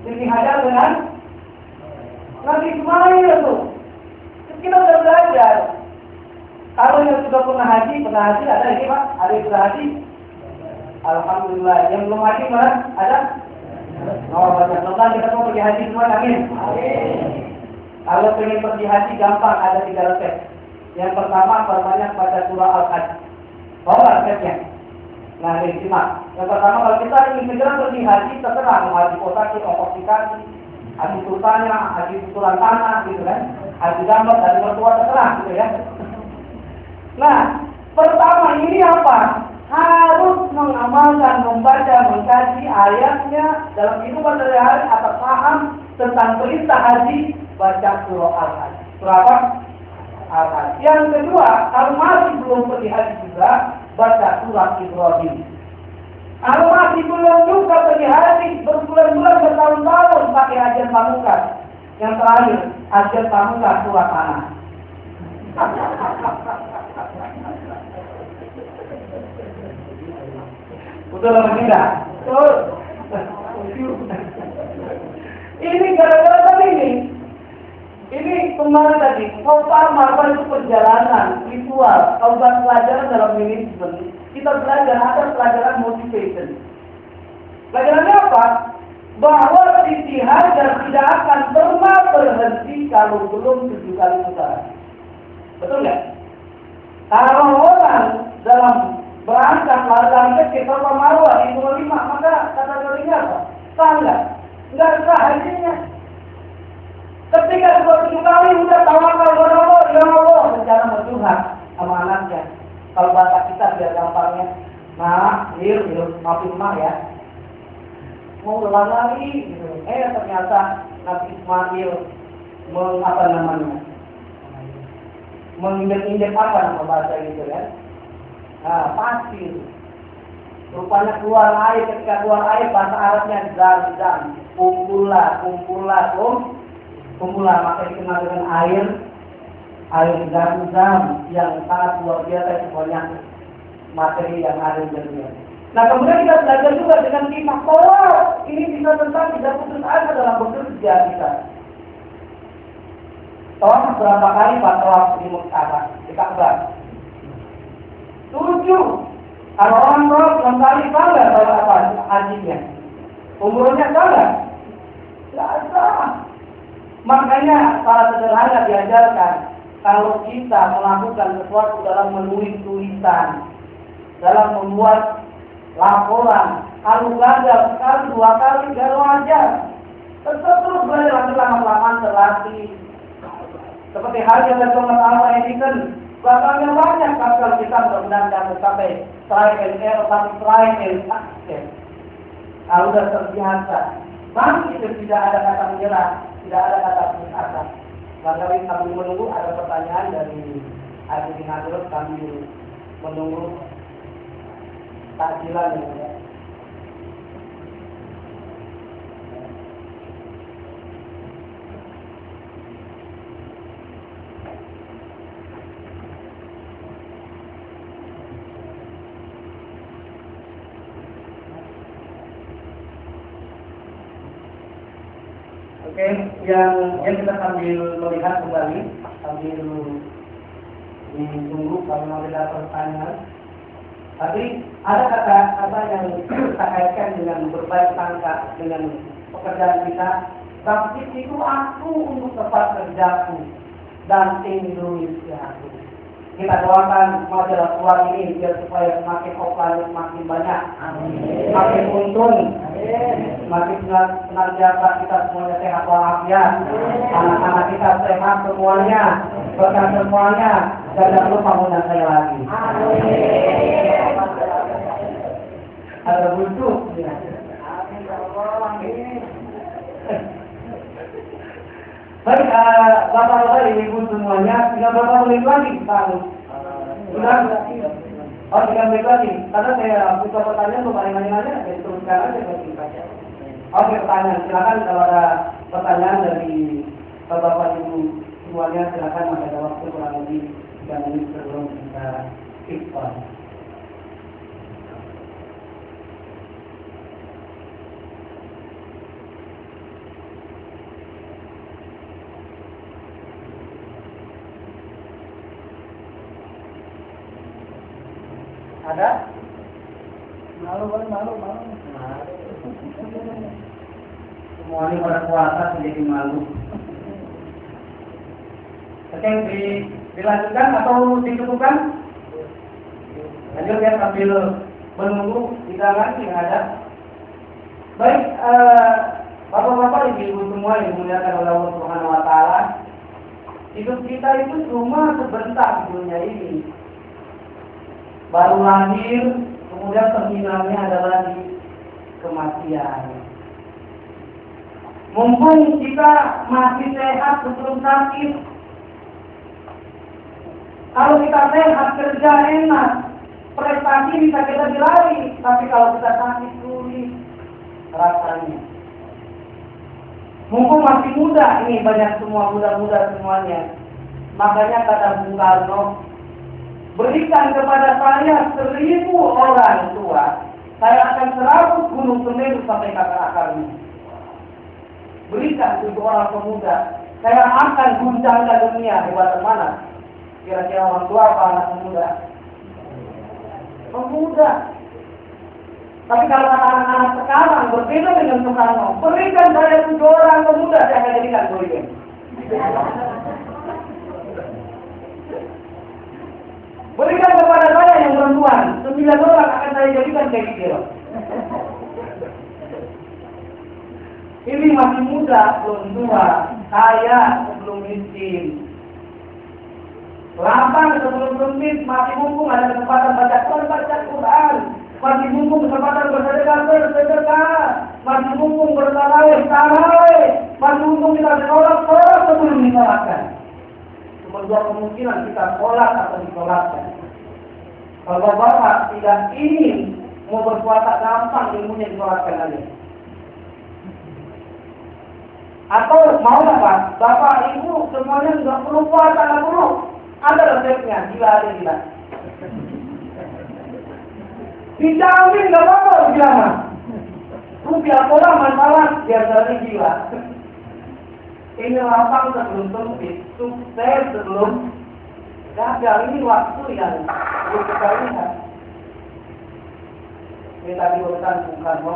Siti Hajar dengan Nabi Ismail itu. Kita sudah belajar. Kalau yang sudah pernah haji ada ini Pak? Ada yang sudah haji? Alhamdulillah. Yang belum haji mana? Ada? Oh banyak. Semoga kita mau pergi haji semua. Amin. Kalau ingin pergi haji gampang, ada 3 resep. Yang pertama, perbanyak baca surah Al-Hajj. Bawa resepnya. Nah, ini simak. Yang pertama, kalau kita ingin segera pergi haji, terserah mau haji kota, ongkos dikasih, haji sultannya, haji susulan tanah, gitu kan. Haji gambar dari mertua terserah, gitu ya. Nah, pertama ini apa? Harus mengamalkan, membaca, mengkaji ayatnya dalam kehidupan sehari-hari atau paham tentang perintah haji. Baca surah Al-Hajj. Surah apa? Al-Hajj. Yang kedua, kalau masih belum pergi haji juga, baca surah Ibrahim. Kalau masih belum juga pergi haji, berbulan-bulan, bertahun-tahun pakai ajar pamungkas. Yang terakhir, ajar pamungkas surah tanah. Betul apa tidak? Betul. Ini gara-gara ini. Ini kemarin tadi, Safa Marwah itu perjalanan, ritual. Kalau buat pelajaran dalam manajemen, kita belajar ada pelajaran motivation. Pelajarannya apa? Bahwa Siti Hajar tidak akan pernah berhenti kalau belum 7 kali putaran. Betul nggak? Kalau orang dalam berangkat dalam ke Safa Marwah itu 5, maka kategorinya apa? Sah nggak? Nggak sah hajinya. Ketika 7 kali udah tawakal kepada Allah, ya Allah, rencana berjuang sama anaknya. Kalau bahasa kita biar gampangnya, nah, maafin mah ya. Mau ulang lagi, gitu. Ternyata Nabi Ismail menginjek apa nama bahasa gitu kan? Nah, pasti. Rupanya keluar air, ketika keluar air bahasa Arabnya zam, kumpulah, maka dikenal dengan air zam yang sangat luar biasa, banyak materi yang ada di dalamnya. Nah, kemudian kita belajar juga dengan kisah Tolak. Ini bisa tentang tidak putus asa dalam bekerja kita. Tolak berapa kali Pak Tolak di Mekah, di Ka'bah? 7. Kalau orang Tolak 6 kali salah kalau apa hajinya? Umurnya salah? Tidak salah. Makanya para sederhana diajarkan kalau kita melakukan sesuatu dalam menulis tulisan, dalam membuat laporan, kalau gagal sekali 2 kali gak wajar. Tetap terus belajar lama-lama terlatih. Seperti halnya dari Thomas Alva Edison, bahkan banyak kalau kita mudah-mudahan sampai trial and error, tapi trial and success. Kalau sudah terbiasa, bangkit tidak ada kata menyerah. Tidak ada kata putus asa. Barangkali kami menunggu ada pertanyaan dari Hadirin Hadirat, kami menunggu takjilan yang ada. Oke, yang kita sambil melihat kembali, sambil ditunggu kalau ada pertanyaan. Tapi ada kata-kata yang kita kaitkan dengan berbaik sangka dengan pekerjaan kita. Bangkit itu aku untuk tempat kerjaku dan Indonesia aku. Kita doakan majalah keluar ini biar supaya semakin offline semakin banyak, semakin untung, semakin senantiasa kita semuanya sehat walafiat, anak-anak kita sehat semuanya, berkah semuanya, dan jangan lupa undang saya lagi. Ada butuh. Baik, bapak-bapak, ibu semuanya, tinggal berapa menit lagi, Pak? Sudah? Oh, 3 menit lagi. Karena saya buka pertanyaan, untuk nanya-nanya, jadi teruskan aja. Oke, pertanyaan. Silakan kalau ada pertanyaan dari bapak-bapak, ibu semuanya, silakan masih ada waktu kurang lebih 3 menit sebelum kita ikhlas. Ada? Malu. Semuanya pada puasa menjadi malu. Oke, dilanjutkan atau dicukupkan? Lanjut ya sambil menunggu hidangan yang ada. Baik, bapak-bapak, ibu-ibu semua yang dimuliakan oleh Allah Subhanahu Wa Taala. Hidup kita itu cuma sebentar di dunia ini. Baru lahir, kemudian terminalnya adalah di kematian. Mumpung kita masih sehat sebelum sakit. Kalau kita sehat, kerja enak, prestasi bisa kita diraih. Tapi kalau kita sakit, sulit rasanya. Mumpung masih muda, ini banyak semua muda-muda semuanya. Makanya kata Bung Karno, berikan kepada saya 1000 orang tua, saya akan serabut gunung Semeru sampai ke akarnya. Berikan 1000 orang pemuda, saya akan guncangkan dunia. Hebat mana? Kira-kira orang tua apa anak pemuda? Pemuda. Tapi kalau anak-anak sekarang berbeda dengan Soekarno, berikan saya 7 orang pemuda, saya akan jadikan presiden. Berikan kepada saya yang perempuan, 9 orang akan saya jadikan kayak gitu. Ini masih muda, belum tua, kaya sebelum miskin, lapang sebelum sempit, masih mumpung ada kesempatan baca Quran, masih mumpung kesempatan bersedekah, masih mumpung bertarawih, masih mumpung kita sholat sebelum disolatkan. Cuma 2 kemungkinan kita sholat atau disolatkan. Kalau bapak tidak ingin mau berpuasa, gampang ilmunya disolatkan aja. Atau mau apa? Bapak ibu semuanya nggak perlu puasa, nggak perlu. Ada resepnya, gila. Dijamin nggak apa-apa, gila mah. Rupiah pola masalah biar jadi gila. Ini lapang sebelum sempit, sukses sebelum gagal. Ini waktu yang perlu kita lihat. Ini tadi urusan Bung Karno.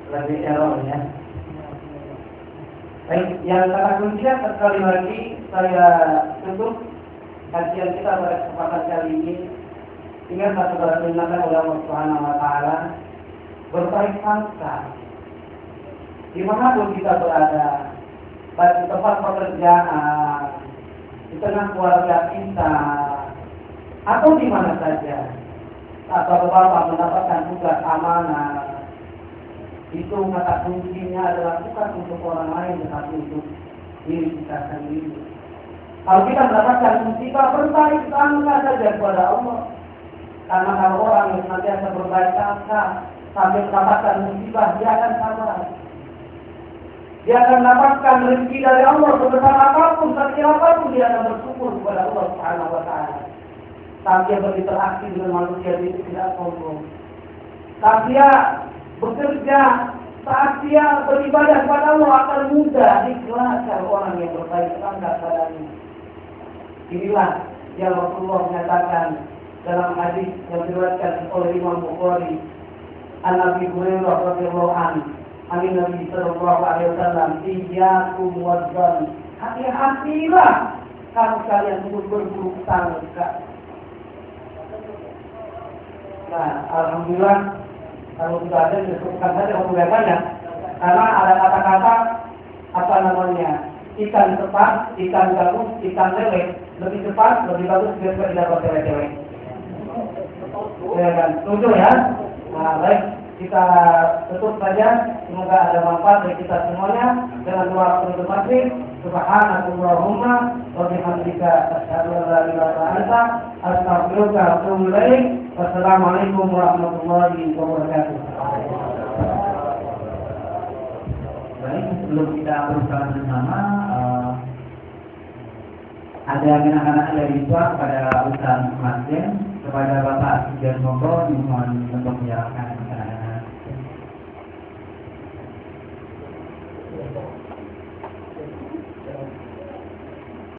Lagi error ya. Baik, yang kata kuncinya sekali lagi saya tutup kajian kita pada kesempatan kali ini. Ingat satu perintahkan oleh Allah Subhanahu Wa Taala, berbaik sangka. Dimanapun kita berada, baik di tempat pekerjaan, di tengah keluarga kita, atau di mana saja. Atau bapak mendapatkan tugas amanah, Itu kata kuncinya adalah bukan untuk orang lain, tetapi untuk diri kita sendiri. Kalau kita mendapatkan musibah, berbaik sangka saja kepada Allah. Karena kalau orang yang senantiasa berbaik sangka sampai mendapatkan musibah, dia akan sabar. Dia akan mendapatkan rezeki dari Allah sebesar apapun, sekecil apapun, dia akan bersyukur kepada Allah Subhanahu wa Ta'ala. Saat dia berinteraksi dengan manusia, dia tidak sombong. Saat dia bekerja, saat dia beribadah kepada Allah, akan mudah diikhlaskan orang yang berbaik sangka padanya. Inilah yang Rasulullah menyatakan dalam hadis yang diriwayatkan oleh Imam Bukhari, an Abi Hurairah radhiyallahu anhu, an Nabi sallallahu alaihi wasallam, iyyakum wadzan, hati-hatilah kamu kalian untuk berburuk sangka. Nah, alhamdulillah kalau sudah ada disebutkan saja kebiasaannya, karena ada kata-kata apa namanya, ikan cepat, ikan gabus, ikan lele, lebih cepat, lebih bagus daripada dapat cewek-cewek. Ya kan, setuju ya? Nah, baik, kita tutup saja. Semoga ada manfaat bagi kita semuanya dengan doa penutup maghrib. Subhanakallahumma wa bihamdika asyhadu an la ilaha illa anta astaghfiruka wa atubu ilaik. Wassalamualaikum warahmatullahi wabarakatuh. Baik, sebelum kita berusaha bersama, ada anak-anak dari siswa kepada Ustaz Masjen, kepada Bapak Sujan Monggo, mohon untuk menyerahkan